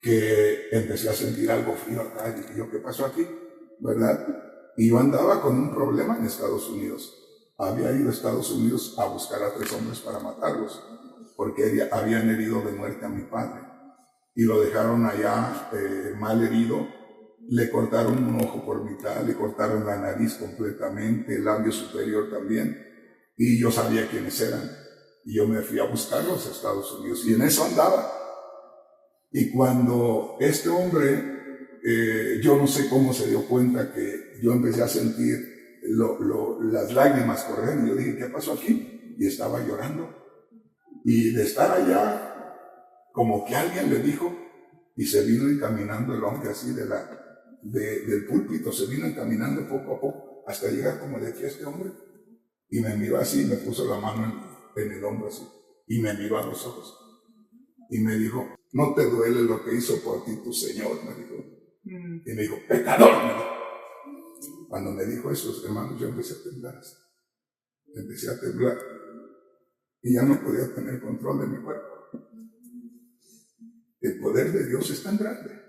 que empecé a sentir algo frío acá, y dije yo, ¿qué pasó aquí? ¿Verdad? Y yo andaba con un problema en Estados Unidos. Había ido a Estados Unidos a buscar a 3 hombres para matarlos, porque habían herido de muerte a mi padre. Y lo dejaron allá mal herido. Le cortaron un ojo por mitad, le cortaron la nariz completamente, el labio superior también. Y yo sabía quiénes eran. Y yo me fui a buscarlos a Estados Unidos. Y en eso andaba. Y cuando este hombre, yo no sé cómo se dio cuenta que yo empecé a sentir las lágrimas corriendo. Yo dije, ¿qué pasó aquí? Y estaba llorando. Y de estar allá, como que alguien le dijo, y se vino encaminando el hombre así del púlpito, se vino encaminando poco a poco hasta llegar como de aquí a este hombre. Y me miró así, me puso la mano en el hombro así, y me miró a los ojos. Y me dijo, ¿no te duele lo que hizo por ti tu Señor? Me dijo. Y me dijo, pecador, me dijo. Cuando me dijo eso, hermanos, yo empecé a temblar así. Empecé a temblar. Y ya no podía tener control de mi cuerpo. El poder de Dios es tan grande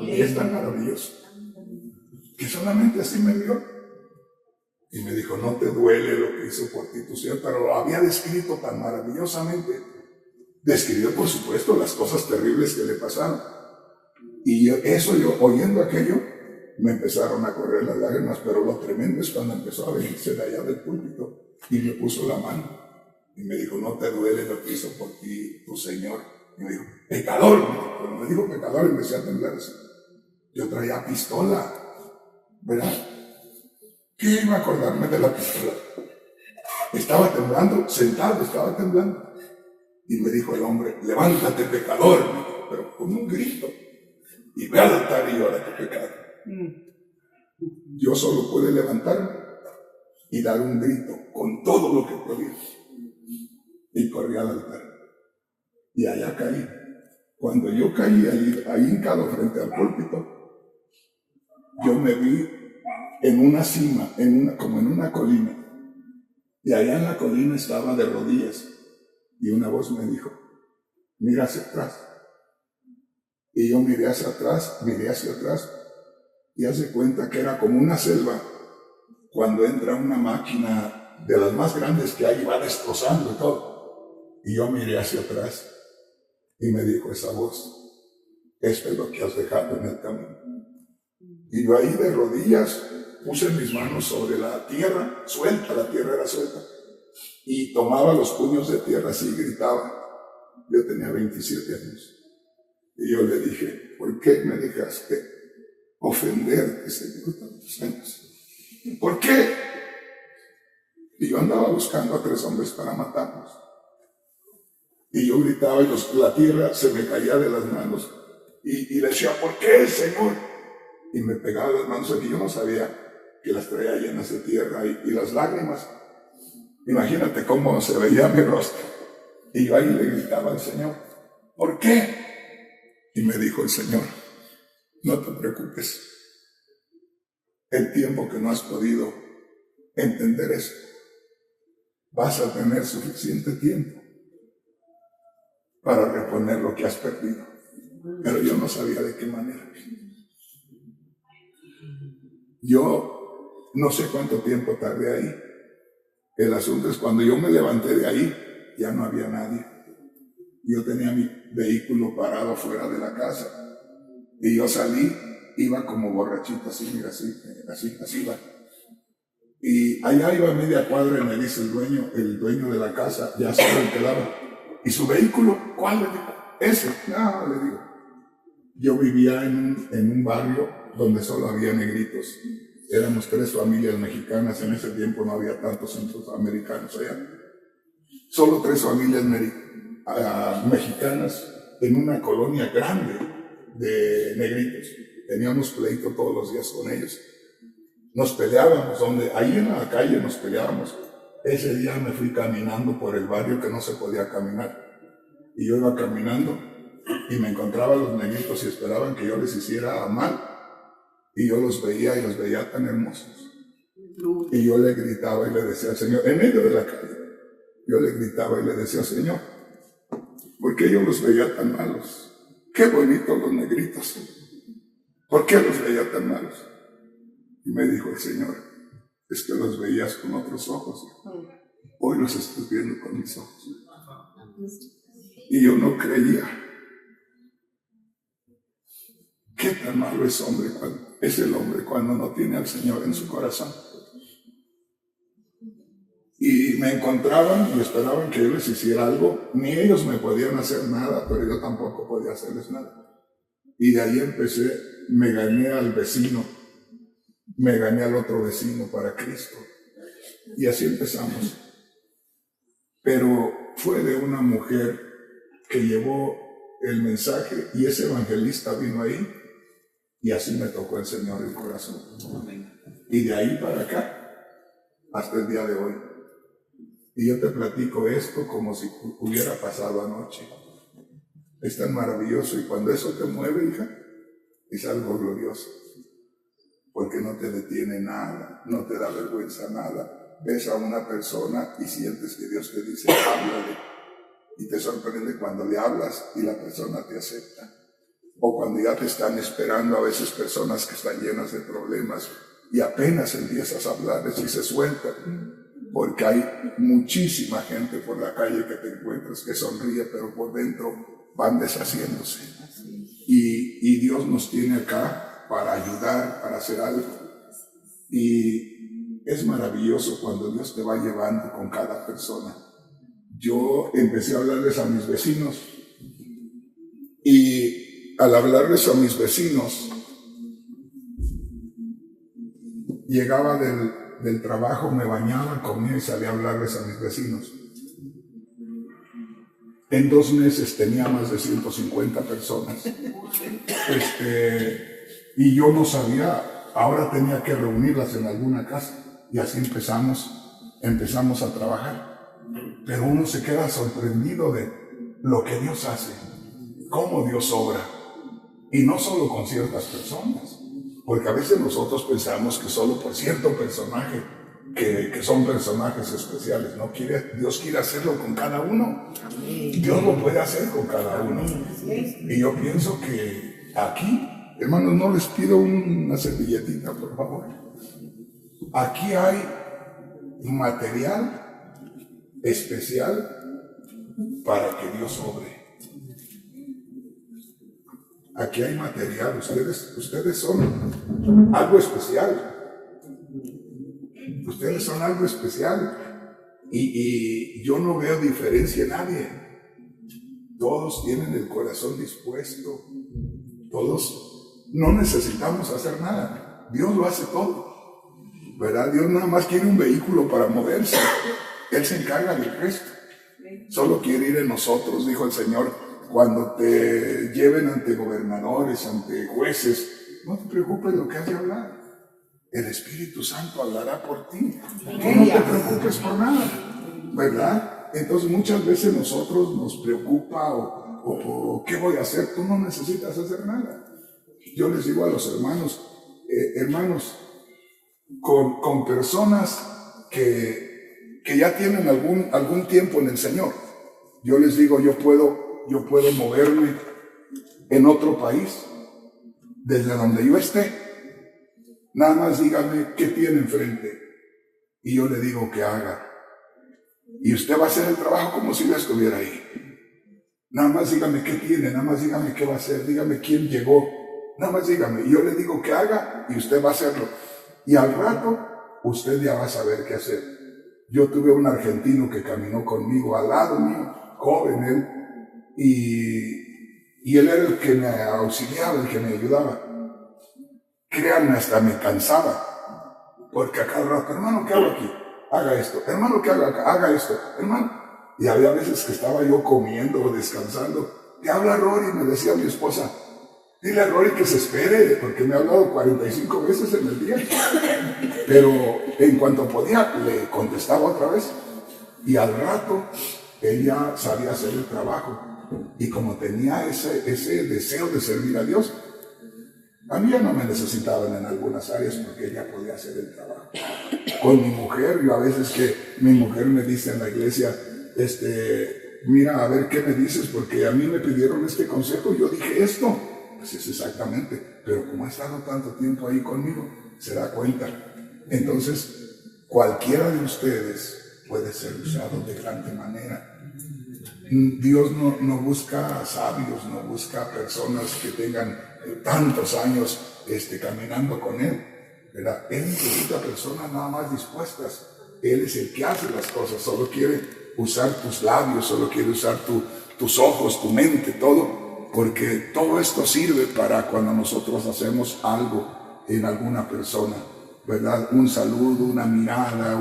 y es tan maravilloso que solamente así me vio y me dijo, no te duele lo que hizo por ti tu Señor, pero lo había descrito tan maravillosamente. Describió, por supuesto, las cosas terribles que le pasaron. Y yo, oyendo aquello, me empezaron a correr las lágrimas, pero lo tremendo es cuando empezó a venirse de allá del púlpito y me puso la mano y me dijo, no te duele lo que hizo por ti tu Señor. Y me dijo, pecador. Cuando me dijo pecador, empecé a temblar así. Yo traía pistola, ¿verdad? ¿Qué iba a acordarme de la pistola? Estaba temblando, sentado, estaba temblando. Y me dijo el hombre, levántate, pecador, me dijo, pero con un grito. Y ve al altar y llora tu pecado. Yo solo pude levantarme y dar un grito con todo lo que podía. Y corrí al altar. Y allá caí. Cuando yo caí ahí hincado frente al púlpito, yo me vi en una cima, como en una colina. Y allá en la colina estaba de rodillas. Y una voz me dijo, mira hacia atrás. Y yo miré hacia atrás, y hace cuenta que era como una selva. Cuando entra una máquina de las más grandes que hay y va destrozando y todo. Y yo miré hacia atrás. Y me dijo esa voz, esto es lo que has dejado en el camino. Y yo ahí de rodillas puse mis manos sobre la tierra, suelta, la tierra era suelta, y tomaba los puños de tierra así y gritaba. Yo tenía 27 años. Y yo le dije, ¿por qué me dejaste ofenderte, Señor, tantos años? ¿Por qué? Y yo andaba buscando a 3 hombres para matarlos. Y yo gritaba y la tierra se me caía de las manos. Y le decía, ¿por qué, Señor? Y me pegaba las manos aquí. Yo no sabía que las traía llenas de tierra y las lágrimas. Imagínate cómo se veía mi rostro. Y yo ahí le gritaba al Señor, ¿por qué? Y me dijo el Señor, no te preocupes. El tiempo que no has podido entender eso, vas a tener suficiente tiempo para reponer lo que has perdido. Pero yo no sabía de qué manera. Yo no sé cuánto tiempo tardé ahí. El asunto es cuando yo me levanté de ahí, ya no había nadie. Yo tenía mi vehículo parado fuera de la casa. Y yo salí, iba como borrachito, así, mira, así iba. Y allá iba a media cuadra y me dice el dueño de la casa, ya sabe el que daba. ¿Y su vehículo? ¿Cuál? Le digo, ese. No, le digo. Yo vivía en un barrio donde solo había negritos. Éramos 3 familias mexicanas. En ese tiempo no había tantos centroamericanos allá. Solo 3 familias mexicanas en una colonia grande de negritos. Teníamos pleito todos los días con ellos. Nos peleábamos, ahí en la calle nos peleábamos. Ese día me fui caminando por el barrio que no se podía caminar. Y yo iba caminando y me encontraba a los negritos y esperaban que yo les hiciera mal. Y yo los veía tan hermosos. Y yo le gritaba y le decía al Señor, en medio de la calle, yo le gritaba y le decía, Señor, ¿por qué yo los veía tan malos? Qué bonitos los negritos. ¿Por qué los veía tan malos? Y me dijo el Señor, es que los veías con otros ojos. Hoy los estoy viendo con mis ojos. Y yo no creía. Qué tan malo es el hombre cuando no tiene al Señor en su corazón. Y me encontraban y esperaban que yo les hiciera algo. Ni ellos me podían hacer nada, pero yo tampoco podía hacerles nada. Y de ahí empecé, me gané al vecino, me gané al otro vecino para Cristo. Y así empezamos. Pero fue de una mujer que llevó el mensaje y ese evangelista vino ahí Y así me tocó el Señor el corazón. Y de ahí para acá, hasta el día de hoy. Y yo te platico esto como si hubiera pasado anoche. Es tan maravilloso, y cuando eso te mueve, hija, es algo glorioso. Porque no te detiene nada, no te da vergüenza nada. Ves a una persona y sientes que Dios te dice, háblale. Y te sorprende cuando le hablas y la persona te acepta. O cuando ya te están esperando, a veces personas que están llenas de problemas, y apenas empiezas a hablarles y se sueltan. Porque hay muchísima gente por la calle que te encuentras que sonríe, pero por dentro van deshaciéndose. Y Dios nos tiene acá para ayudar, para hacer algo. Y es maravilloso cuando Dios te va llevando con cada persona. Yo empecé a hablarles a mis vecinos, y al hablarles a mis vecinos, llegaba del trabajo, me bañaba, comía y salía a hablarles a mis vecinos. En 2 meses tenía más de 150 personas. Y yo no sabía, ahora tenía que reunirlas en alguna casa. Y así empezamos a trabajar. Pero uno se queda sorprendido de lo que Dios hace, cómo Dios obra. Y no solo con ciertas personas. Porque a veces nosotros pensamos que solo por cierto personaje, que son personajes especiales, ¿no? Dios quiere hacerlo con cada uno. Dios lo puede hacer con cada uno. Y yo pienso que aquí, hermanos, no les pido una servilletita, por favor. Aquí hay material especial para que Dios obre. Aquí hay material, ustedes son algo especial. Ustedes son algo especial. Y yo no veo diferencia en nadie. Todos tienen el corazón dispuesto. Todos no necesitamos hacer nada. Dios lo hace todo. ¿Verdad? Dios nada más quiere un vehículo para moverse. Él se encarga del resto. Solo quiere ir en nosotros, dijo el Señor. Cuando te lleven ante gobernadores, ante jueces, no te preocupes lo que has de hablar. El Espíritu Santo hablará por ti. Tú no te preocupes por nada, ¿verdad? Entonces muchas veces nosotros nos preocupa o ¿qué voy a hacer? Tú no necesitas hacer nada. Yo les digo a los hermanos, con personas que ya tienen algún tiempo en el Señor, yo les digo, yo puedo moverme en otro país, desde donde yo esté. Nada más dígame qué tiene enfrente y yo le digo que haga. Y usted va a hacer el trabajo como si yo estuviera ahí. Nada más dígame qué tiene, nada más dígame qué va a hacer, dígame quién llegó. Nada más dígame, y yo le digo que haga y usted va a hacerlo. Y al rato, usted ya va a saber qué hacer. Yo tuve un argentino que caminó conmigo al lado mío, joven él, y él era el que me auxiliaba, el que me ayudaba. Créanme, hasta me cansaba, porque a cada rato, hermano, ¿qué hago aquí? Haga esto. Hermano, ¿qué hago acá? Haga esto. Hermano. Y había veces que estaba yo comiendo o descansando. Te habla Rory, me decía mi esposa. Dile a Rory que se espere, porque me ha hablado 45 veces en el día. Pero en cuanto podía, le contestaba otra vez. Y al rato, ella sabía hacer el trabajo. Y como tenía ese deseo de servir a Dios, a mí ya no me necesitaban en algunas áreas porque ella podía hacer el trabajo. Con mi mujer, yo a veces que mi mujer me dice en la iglesia, mira, a ver qué me dices, porque a mí me pidieron este consejo, yo dije esto. Pues es exactamente, pero como ha estado tanto tiempo ahí conmigo, se da cuenta. Entonces, cualquiera de ustedes puede ser usado de grande manera. Dios no busca sabios, no busca personas que tengan tantos años caminando con Él, ¿verdad? Él necesita personas nada más dispuestas. Él es el que hace las cosas, solo quiere usar tus labios, solo quiere usar tus ojos, tu mente, todo, porque todo esto sirve para cuando nosotros hacemos algo en alguna persona, ¿verdad? Un saludo, una mirada,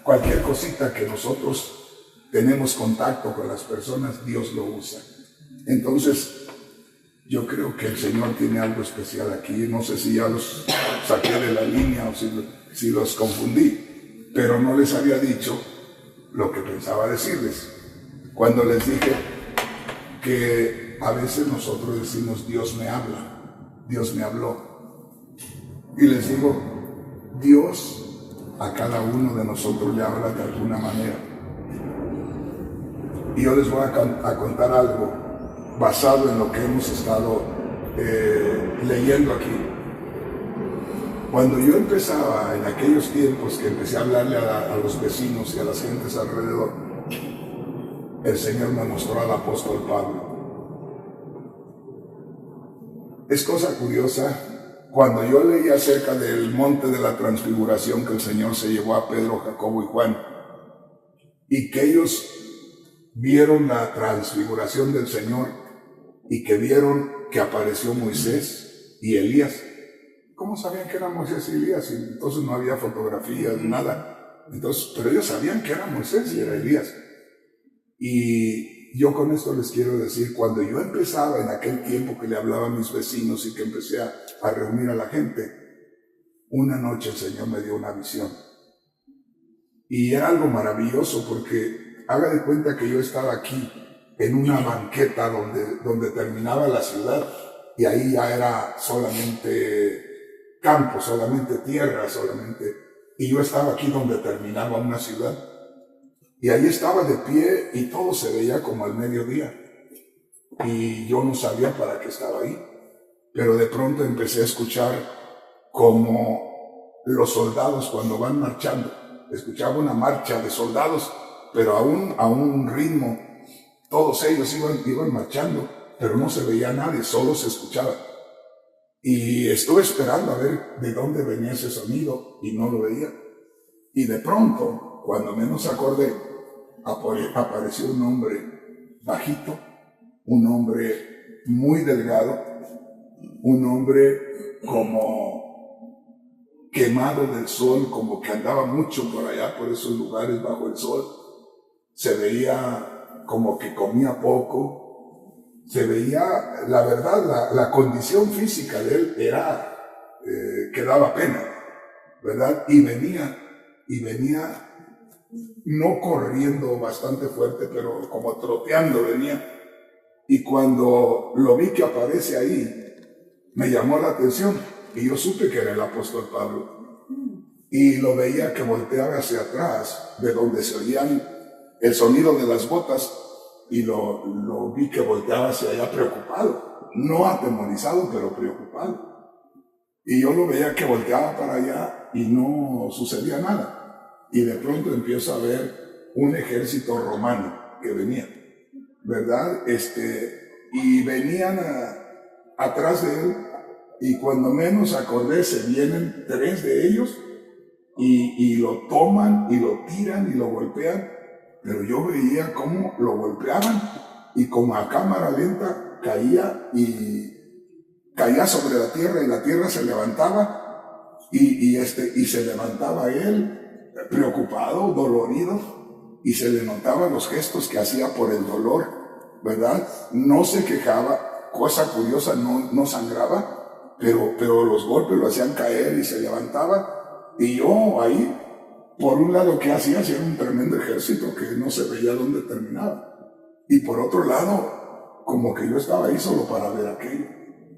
cualquier cosita que nosotros tenemos contacto con las personas, Dios lo usa. Entonces, yo creo que el Señor tiene algo especial aquí. No sé si ya los saqué de la línea o si los confundí, pero no les había dicho lo que pensaba decirles. Cuando les dije que a veces nosotros decimos, Dios me habla, Dios me habló. Y les digo, Dios a cada uno de nosotros le habla de alguna manera. Y yo les voy a contar algo basado en lo que hemos estado leyendo aquí. Cuando yo empezaba, en aquellos tiempos que empecé a hablarle a los vecinos y a las gentes alrededor, el Señor me mostró al apóstol Pablo. Es cosa curiosa, cuando yo leí acerca del monte de la transfiguración que el Señor se llevó a Pedro, Jacobo y Juan, y que ellos vieron la transfiguración del Señor y que vieron que apareció Moisés y Elías. ¿Cómo sabían que eran Moisés y Elías? Y entonces no había fotografías, nada. Entonces, pero ellos sabían que era Moisés y era Elías. Y yo con esto les quiero decir, cuando yo empezaba en aquel tiempo que le hablaba a mis vecinos y que empecé a reunir a la gente, una noche el Señor me dio una visión. Y era algo maravilloso porque haga de cuenta que yo estaba aquí en una banqueta donde terminaba la ciudad y ahí ya era solamente campo, solamente tierra, y yo estaba aquí donde terminaba una ciudad. Y ahí estaba de pie y todo se veía como al mediodía. Y yo no sabía para qué estaba ahí. Pero de pronto empecé a escuchar como los soldados cuando van marchando. Escuchaba una marcha de soldados, pero a un ritmo. Todos ellos iban marchando, pero no se veía nadie, solo se escuchaba. Y estuve esperando a ver de dónde venía ese sonido y no lo veía. Y de pronto, cuando menos acordé, apareció un hombre bajito, un hombre muy delgado, un hombre como quemado del sol, como que andaba mucho por allá, por esos lugares bajo el sol. Se veía como que comía poco. Se veía, la verdad, la condición física de él era que daba pena, ¿verdad? Y venía no corriendo bastante fuerte, pero como troteando venía. Y cuando lo vi que aparece ahí, me llamó la atención y yo supe que era el apóstol Pablo. Y lo veía que volteaba hacia atrás, de donde se oían el sonido de las botas, y lo vi que volteaba hacia allá preocupado, no atemorizado, pero preocupado. Y yo lo veía que volteaba para allá y no sucedía nada. Y de pronto empiezo a ver un ejército romano que venía, ¿verdad? Y venían atrás de él, y cuando menos acordé, se vienen 3 de ellos y lo toman y lo tiran y lo golpean, pero yo veía cómo lo golpeaban y como a cámara lenta caía sobre la tierra, y la tierra se levantaba y se levantaba él preocupado, dolorido, y se le notaban los gestos que hacía por el dolor, ¿verdad? No se quejaba, cosa curiosa, no sangraba, pero los golpes lo hacían caer y se levantaba. Y yo ahí, por un lado, ¿qué hacía? Hacía un tremendo ejército que no se veía dónde terminaba. Y por otro lado, como que yo estaba ahí solo para ver aquello.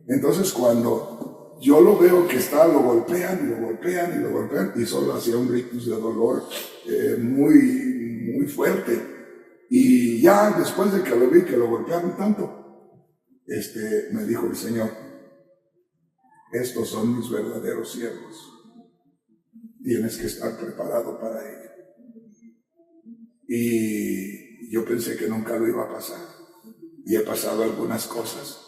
Entonces cuando yo lo veo que lo golpean y lo golpean y lo golpean, y solo hacía un rictus de dolor muy, muy fuerte. Y ya después de que lo vi que lo golpearon tanto, me dijo el Señor, estos son mis verdaderos siervos. Tienes que estar preparado para ello. Y yo pensé que nunca lo iba a pasar. Y he pasado algunas cosas.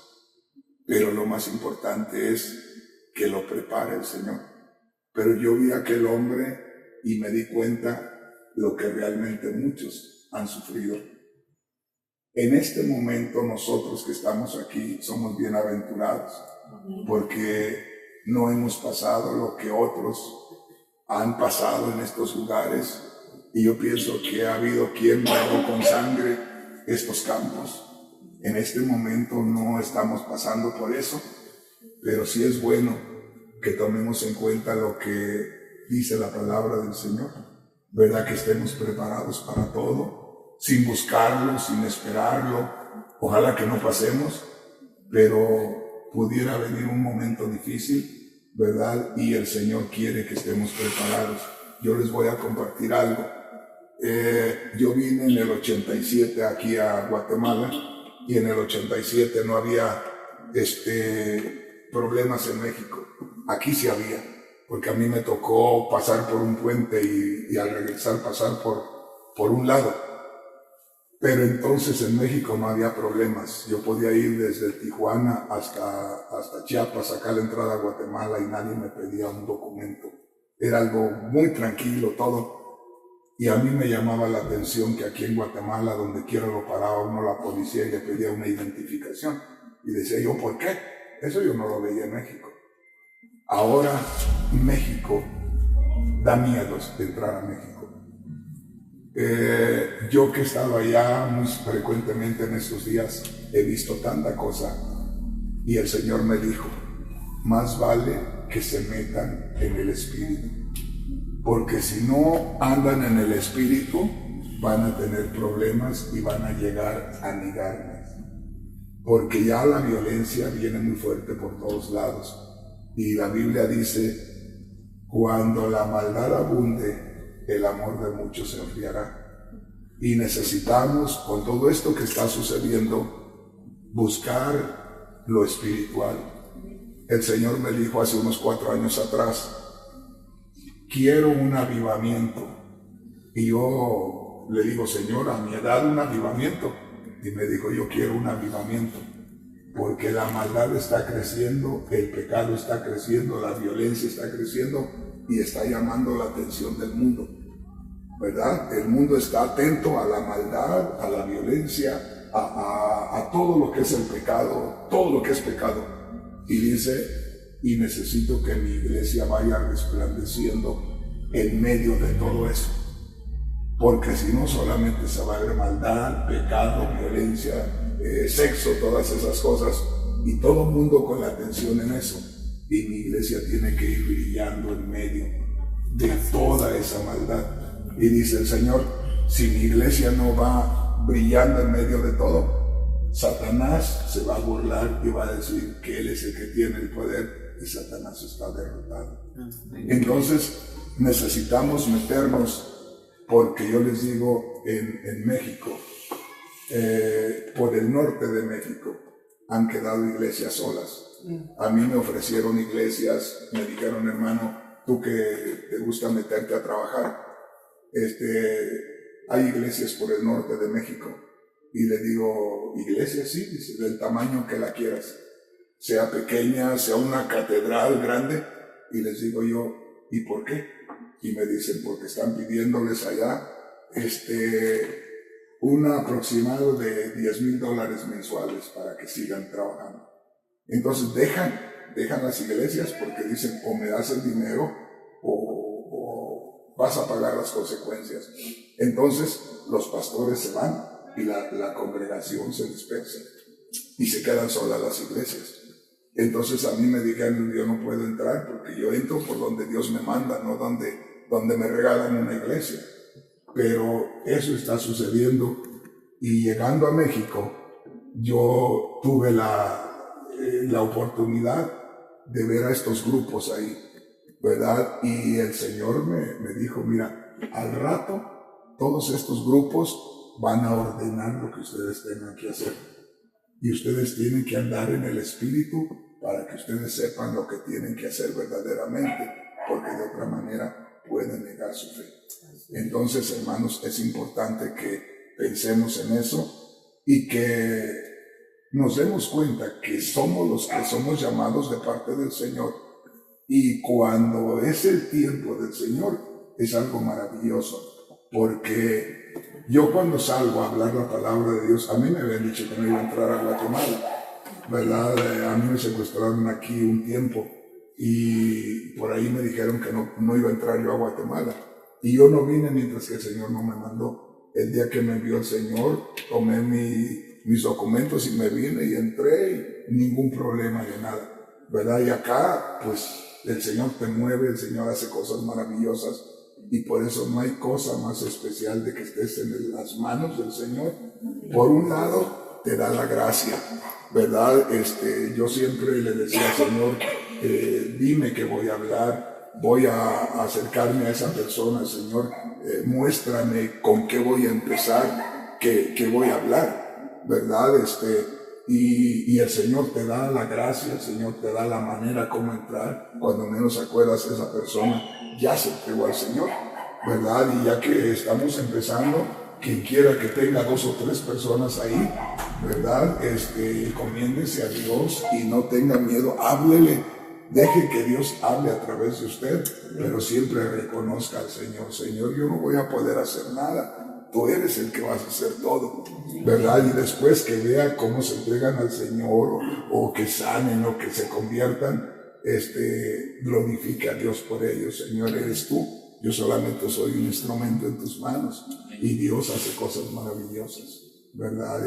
Pero lo más importante es que lo prepare el Señor. Pero yo vi a aquel hombre y me di cuenta lo que realmente muchos han sufrido. En este momento nosotros que estamos aquí somos bienaventurados porque no hemos pasado lo que otros han pasado en estos lugares, y yo pienso que ha habido quien lavó con sangre estos campos, En este momento no estamos pasando por eso, pero sí es bueno que tomemos en cuenta lo que dice la palabra del Señor, ¿verdad? Que estemos preparados para todo, sin buscarlo, sin esperarlo. Ojalá que no pasemos, pero pudiera venir un momento difícil, ¿verdad? Y el Señor quiere que estemos preparados. Yo les voy a compartir algo. Yo vine en el 87 aquí a Guatemala, y en el 87 no había problemas en México. Aquí sí había, porque a mí me tocó pasar por un puente y al regresar pasar por un lado. Pero entonces en México no había problemas. Yo podía ir desde Tijuana hasta Chiapas, acá a la entrada a Guatemala, y nadie me pedía un documento. Era algo muy tranquilo todo. Y a mí me llamaba la atención que aquí en Guatemala, donde quiera lo paraba uno la policía y le pedía una identificación. Y decía yo, ¿por qué? Eso yo no lo veía en México. Ahora México da miedo de entrar a México. Yo que he estado allá muy frecuentemente en estos días, he visto tanta cosa, y el Señor me dijo, más vale que se metan en el Espíritu, porque si no andan en el Espíritu, van a tener problemas y van a llegar a negarme, porque ya la violencia viene muy fuerte por todos lados, y la Biblia dice, cuando la maldad abunde, el amor de muchos se enfriará. Y necesitamos, con todo esto que está sucediendo, buscar lo espiritual. El Señor me dijo hace unos 4 años atrás, quiero un avivamiento. Y yo le digo, Señor, a mi edad un avivamiento. Y me dijo, yo quiero un avivamiento, porque la maldad está creciendo, el pecado está creciendo, la violencia está creciendo y está llamando la atención del mundo, ¿verdad? El mundo está atento a la maldad, a la violencia, a todo lo que es el pecado, todo lo que es pecado. Y dice, y necesito que mi iglesia vaya resplandeciendo en medio de todo eso. Porque si no, solamente se va a ver maldad, pecado, violencia, sexo, todas esas cosas. Y todo el mundo con la atención en eso. Y mi iglesia tiene que ir brillando en medio de toda esa maldad. Y dice el Señor, si mi iglesia no va brillando en medio de todo, Satanás se va a burlar y va a decir que Él es el que tiene el poder y Satanás está derrotado. Entonces necesitamos meternos, porque yo les digo, en México, por el norte de México, han quedado iglesias solas. A mí me ofrecieron iglesias, me dijeron, hermano, tú que te gusta meterte a trabajar, hay iglesias por el norte de México. Y le digo, iglesias, sí, dice, del tamaño que la quieras, sea pequeña, sea una catedral grande. Y les digo yo, ¿y por qué? Y me dicen, porque están pidiéndoles allá un aproximado de $10,000 mensuales para que sigan trabajando. Entonces dejan las iglesias porque dicen, o me das el dinero o vas a pagar las consecuencias. Entonces los pastores se van y la congregación se dispersa y se quedan solas las iglesias. Entonces a mí me dijeron, yo no puedo entrar porque yo entro por donde Dios me manda, no donde me regalan una iglesia. Pero eso está sucediendo, y llegando a México yo tuve la oportunidad de ver a estos grupos ahí, ¿verdad? Y el Señor me dijo, mira, al rato todos estos grupos van a ordenar lo que ustedes tengan que hacer, y ustedes tienen que andar en el Espíritu para que ustedes sepan lo que tienen que hacer verdaderamente, porque de otra manera pueden negar su fe. Entonces, hermanos, es importante que pensemos en eso y que nos demos cuenta que somos los que somos llamados de parte del Señor, y cuando es el tiempo del Señor es algo maravilloso, porque yo cuando salgo a hablar la palabra de Dios, a mí me habían dicho que no iba a entrar a Guatemala, ¿verdad? A mí me secuestraron aquí un tiempo y por ahí me dijeron que no iba a entrar yo a Guatemala, y yo no vine mientras que el Señor no me mandó. El día que me envió el Señor, tomé mi mis documentos y me vine y entré y ningún problema de nada, ¿verdad? Y acá, pues, el Señor te mueve, el Señor hace cosas maravillosas y por eso no hay cosa más especial de que estés en las manos del Señor. Por un lado, te da la gracia, ¿verdad? Yo siempre le decía al Señor, dime que voy a hablar, voy a acercarme a esa persona, Señor, muéstrame con qué voy a empezar, qué voy a hablar, ¿verdad? Y el Señor te da la gracia, el Señor te da la manera como entrar. Cuando menos acuerdas, esa persona ya se entregó al Señor, ¿verdad? Y ya que estamos empezando, quien quiera que tenga 2 o 3 personas ahí, ¿verdad? Encomiéndese a Dios y no tenga miedo, háblele, deje que Dios hable a través de usted, pero siempre reconozca al Señor. Señor, yo no voy a poder hacer nada, tú eres el que vas a hacer todo, ¿verdad? Y después que vea cómo se entregan al Señor o que sanen o que se conviertan, glorifica a Dios por ellos. Señor, eres tú, yo solamente soy un instrumento en tus manos y Dios hace cosas maravillosas, ¿verdad?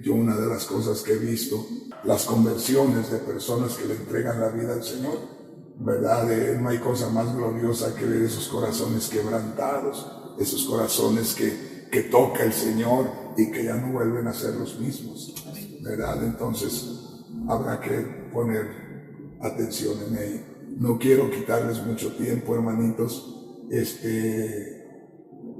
Yo una de las cosas que he visto, las conversiones de personas que le entregan la vida al Señor, ¿verdad? No hay cosa más gloriosa que ver esos corazones quebrantados, esos corazones que toca el Señor y que ya no vuelven a ser los mismos, ¿verdad? Entonces habrá que poner atención en ello. No quiero quitarles mucho tiempo, hermanitos,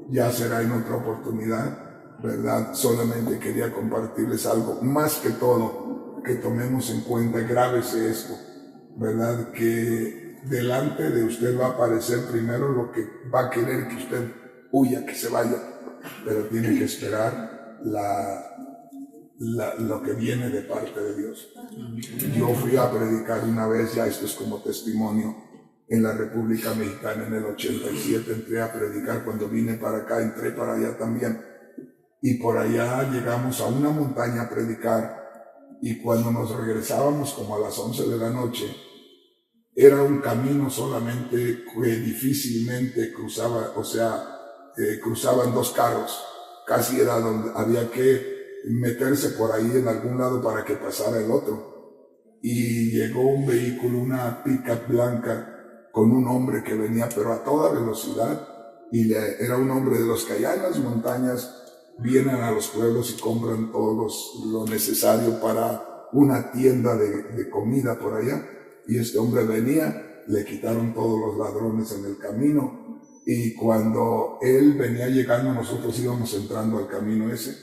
ya será en otra oportunidad, ¿verdad? Solamente quería compartirles algo, más que todo, que tomemos en cuenta, grábese esto, ¿verdad? Que delante de usted va a aparecer primero lo que va a querer que usted huya, que se vaya, pero tiene que esperar lo que viene de parte de Dios. Yo fui a predicar una vez, ya esto es como testimonio, en la República Mexicana en el 87, entré a predicar, cuando vine para acá entré para allá también, y por allá llegamos a una montaña a predicar, y cuando nos regresábamos como a las 11 de la noche, era un camino solamente que difícilmente cruzaba, cruzaban 2 carros, casi era donde había que meterse por ahí en algún lado para que pasara el otro. Y llegó un vehículo, una pickup blanca, con un hombre que venía pero a toda velocidad, y era un hombre de los que allá en las montañas vienen a los pueblos y compran todo lo necesario para una tienda de comida por allá. Y este hombre venía, le quitaron todos los ladrones en el camino, y cuando él venía llegando, nosotros íbamos entrando al camino ese,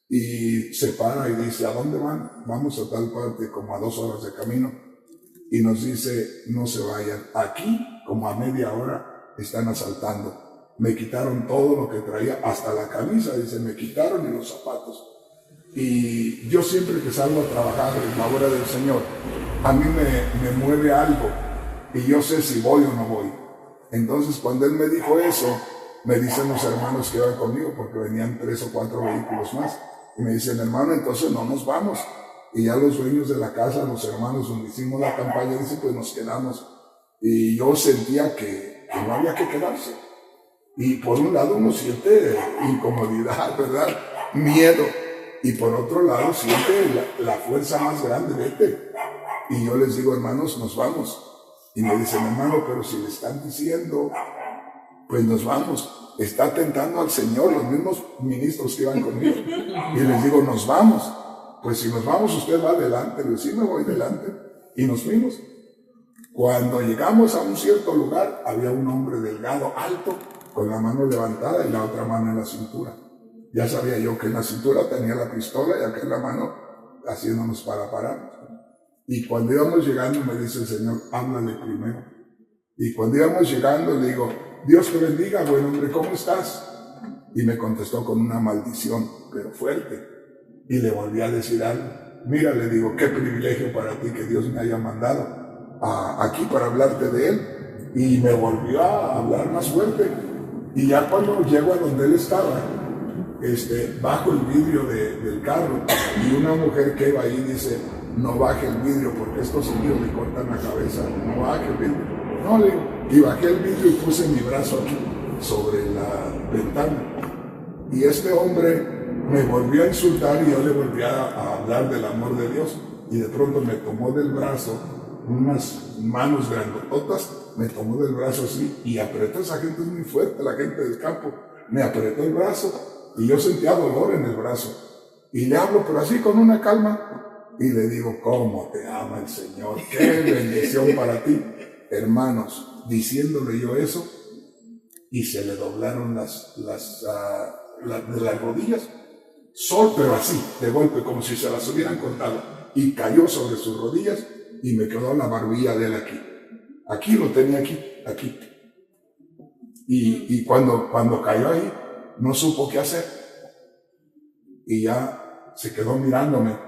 y se para y dice, ¿a dónde van? Vamos a tal parte, como a 2 horas de camino, y nos dice, no se vayan, aquí como a media hora están asaltando, me quitaron todo lo que traía, hasta la camisa, dice, me quitaron, y los zapatos. Y yo siempre que salgo a trabajar en la obra del Señor, a mí me mueve algo, y yo sé si voy o no voy. Entonces cuando él me dijo eso, me dicen los hermanos que iban conmigo, porque venían 3 o 4 vehículos más, y me dicen, hermano, entonces no nos vamos. Y ya los dueños de la casa, los hermanos donde hicimos la campaña, dicen, pues nos quedamos. Y yo sentía que no había que quedarse. Y por un lado uno siente incomodidad, ¿verdad? Miedo. Y por otro lado siente la fuerza más grande, vete. Y yo les digo, hermanos, nos vamos. Y me dicen, hermano, pero si le están diciendo, pues nos vamos. Está tentando al Señor, los mismos ministros que iban conmigo. Y les digo, nos vamos. Pues si nos vamos, usted va adelante. Le digo, sí, me voy adelante. Y nos fuimos. Cuando llegamos a un cierto lugar, había un hombre delgado, alto, con la mano levantada y la otra mano en la cintura. Ya sabía yo que en la cintura tenía la pistola y acá en la mano haciéndonos para parar. Y cuando íbamos llegando, me dice el Señor, háblale primero. Y cuando íbamos llegando, le digo, Dios te bendiga, buen hombre, ¿cómo estás? Y me contestó con una maldición, pero fuerte. Y le volví a decir algo. Mira, le digo, qué privilegio para ti que Dios me haya mandado aquí para hablarte de Él. Y me volvió a hablar más fuerte. Y ya cuando llego a donde él estaba, bajo el vidrio del carro, y una mujer que iba ahí dice, no baje el vidrio porque estos indios le cortan la cabeza, no baje el vidrio. No, le digo, y bajé el vidrio y puse mi brazo aquí sobre la ventana. Y este hombre me volvió a insultar y yo le volví a hablar del amor de Dios. Y de pronto me tomó del brazo, unas manos grandototas, me tomó del brazo así y apretó. Esa gente es muy fuerte, la gente del campo. Me apretó el brazo y yo sentía dolor en el brazo. Y le hablo, pero así con una calma. Y le digo, ¿cómo te ama el Señor? ¡Qué bendición para ti! Hermanos, diciéndole yo eso, y se le doblaron las rodillas, pero así, de golpe, como si se las hubieran cortado, y cayó sobre sus rodillas, y me quedó la barbilla de él aquí. Aquí lo tenía, aquí. Y cuando cayó ahí, no supo qué hacer, y ya se quedó mirándome,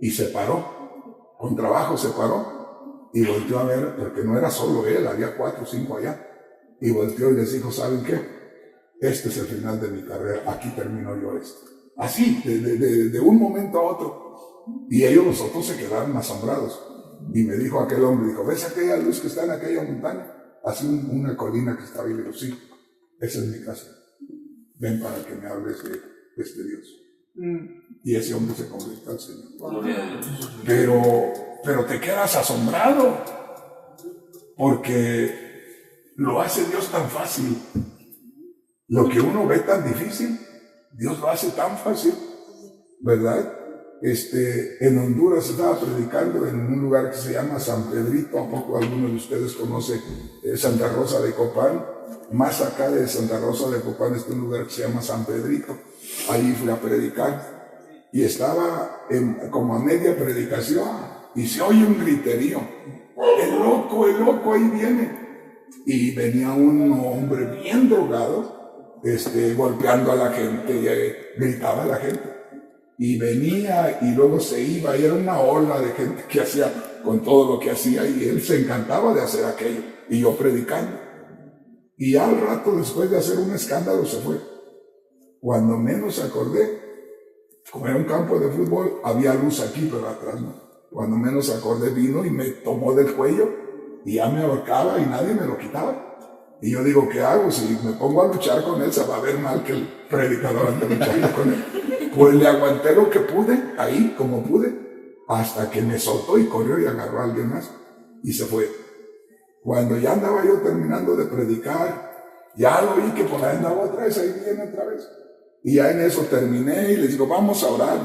y se paró, con trabajo se paró, y volteó a ver, porque no era solo él, había 4 o 5 allá, y volteó y les dijo, ¿saben qué? Este es el final de mi carrera, aquí termino yo esto. Así, de un momento a otro. Y ellos, los otros, se quedaron asombrados. Y me dijo aquel hombre, dijo, ¿ves aquella luz que está en aquella montaña? Así una colina que estaba ahí. Le digo, sí, esa es mi casa. Ven para que me hables de este Dios. Y ese hombre se convirtió al Señor. Pero te quedas asombrado, porque lo hace Dios tan fácil. Lo que uno ve tan difícil, Dios lo hace tan fácil, ¿verdad? En Honduras estaba predicando en un lugar que se llama San Pedrito. ¿A poco alguno de ustedes conoce Santa Rosa de Copán? Más acá de Santa Rosa de Copán está un lugar que se llama San Pedrito. Ahí fui a predicar y estaba como a media predicación y se oye un griterío. El loco, ahí viene. Y venía un hombre bien drogado, golpeando a la gente, y gritaba a la gente. Y venía y luego se iba, y era una ola de gente que hacía con todo lo que hacía, y él se encantaba de hacer aquello, y yo predicando. Y al rato, después de hacer un escándalo, se fue. Cuando menos acordé, como era un campo de fútbol, había luz aquí, pero atrás no. Cuando menos acordé, vino y me tomó del cuello, y ya me ahorcaba y nadie me lo quitaba. Y yo digo, ¿qué hago? Si me pongo a luchar con él, se va a ver mal que el predicador ande luchando con él. Pues le aguanté lo que pude, ahí como pude, hasta que me soltó y corrió y agarró a alguien más y se fue. Cuando ya andaba yo terminando de predicar, ya lo vi que por ahí andaba otra vez, ahí viene otra vez. Y ya en eso terminé y les digo, vamos a orar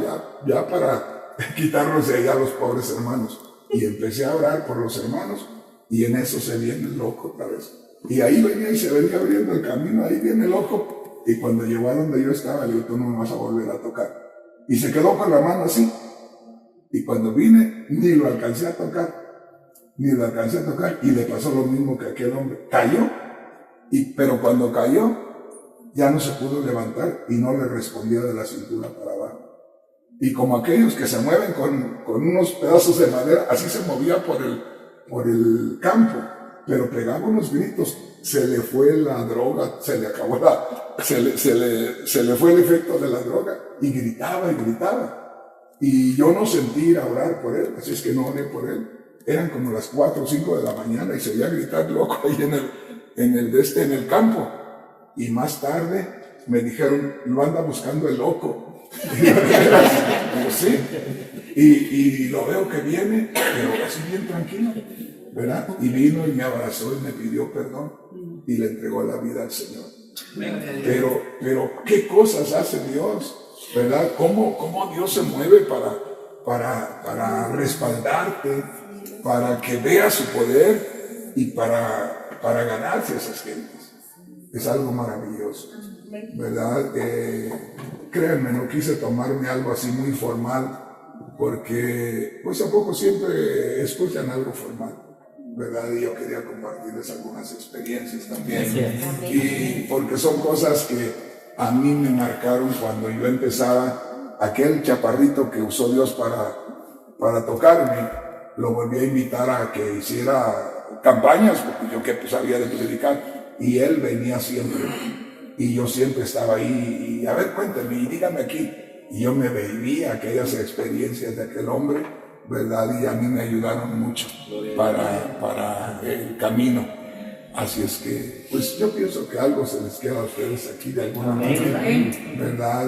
ya para quitarnos de allá a los pobres hermanos. Y empecé a orar por los hermanos, y en eso se viene el loco otra vez. Y ahí venía y se venía abriendo el camino, ahí viene el loco. Y cuando llegó a donde yo estaba, le digo, tú no me vas a volver a tocar. Y se quedó con la mano así. Y cuando vine, ni lo alcancé a tocar. Y le pasó lo mismo que a aquel hombre. Cayó, pero cuando cayó, ya no se pudo levantar y no le respondía de la cintura para abajo. Y como aquellos que se mueven con unos pedazos de madera, así se movía por el campo, pero pegaba unos gritos. Se le fue la droga, se le acabó se le fue el efecto de la droga, y gritaba. Y yo no sentí ir a orar por él, así es que no oré por él. Eran como las 4 o 5 de la mañana y se oía gritar loco ahí en el campo. Y más tarde me dijeron, lo anda buscando el loco. Digo, sí. Y lo veo que viene, pero así bien tranquilo, ¿verdad? Y vino y me abrazó y me pidió perdón y le entregó la vida al Señor. Pero qué cosas hace Dios, ¿verdad? Cómo Dios se mueve para respaldarte, para que veas su poder y para ganarse a esas gentes. Es algo maravilloso, ¿verdad? Créanme, no quise tomarme algo así muy formal, porque pues a poco siempre escuchan algo formal, ¿verdad? Y yo quería compartirles algunas experiencias también. Y porque son cosas que a mí me marcaron cuando yo empezaba. Aquel chaparrito que usó Dios para tocarme, lo volví a invitar a que hiciera campañas, porque yo que sabía de predicar, y él venía siempre, y yo siempre estaba ahí, y a ver, cuéntame, y dígame aquí, y yo me vivía aquellas experiencias de aquel hombre, ¿verdad? Y a mí me ayudaron mucho para el camino. Así es que, pues yo pienso que algo se les queda a ustedes aquí de alguna manera, ¿verdad?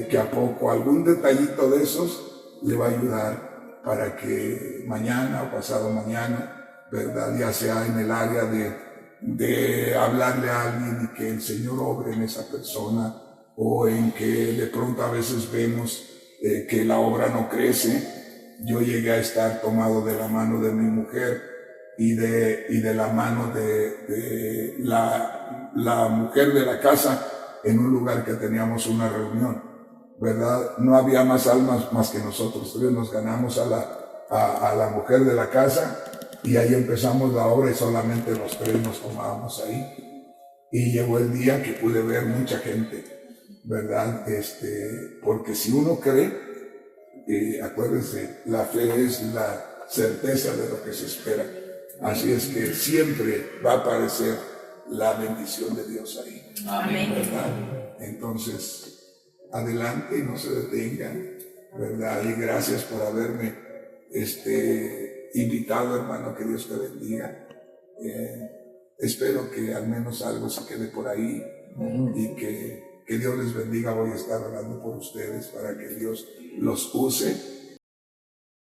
Que a poco algún detallito de esos le va a ayudar para que mañana o pasado mañana, ¿verdad? Ya sea en el área de hablarle a alguien y que el Señor obre en esa persona, o en que de pronto a veces vemos que la obra no crece. Yo llegué a estar tomado de la mano de mi mujer y de la mano de la mujer de la casa en un lugar que teníamos una reunión, ¿verdad? No había más almas más que nosotros. Entonces nos ganamos a la mujer de la casa y ahí empezamos la obra y solamente los tres nos tomábamos ahí. Y llegó el día que pude ver mucha gente, ¿verdad? Porque si uno cree, acuérdense, la fe es la certeza de lo que se espera. Así es que siempre va a aparecer la bendición de Dios ahí. Amén. ¿Verdad? Entonces, adelante y no se detengan, ¿verdad? Y gracias por haberme invitado, hermano, que Dios te bendiga. Espero que al menos algo se quede por ahí y que Dios les bendiga. Voy a estar orando por ustedes para que Dios los use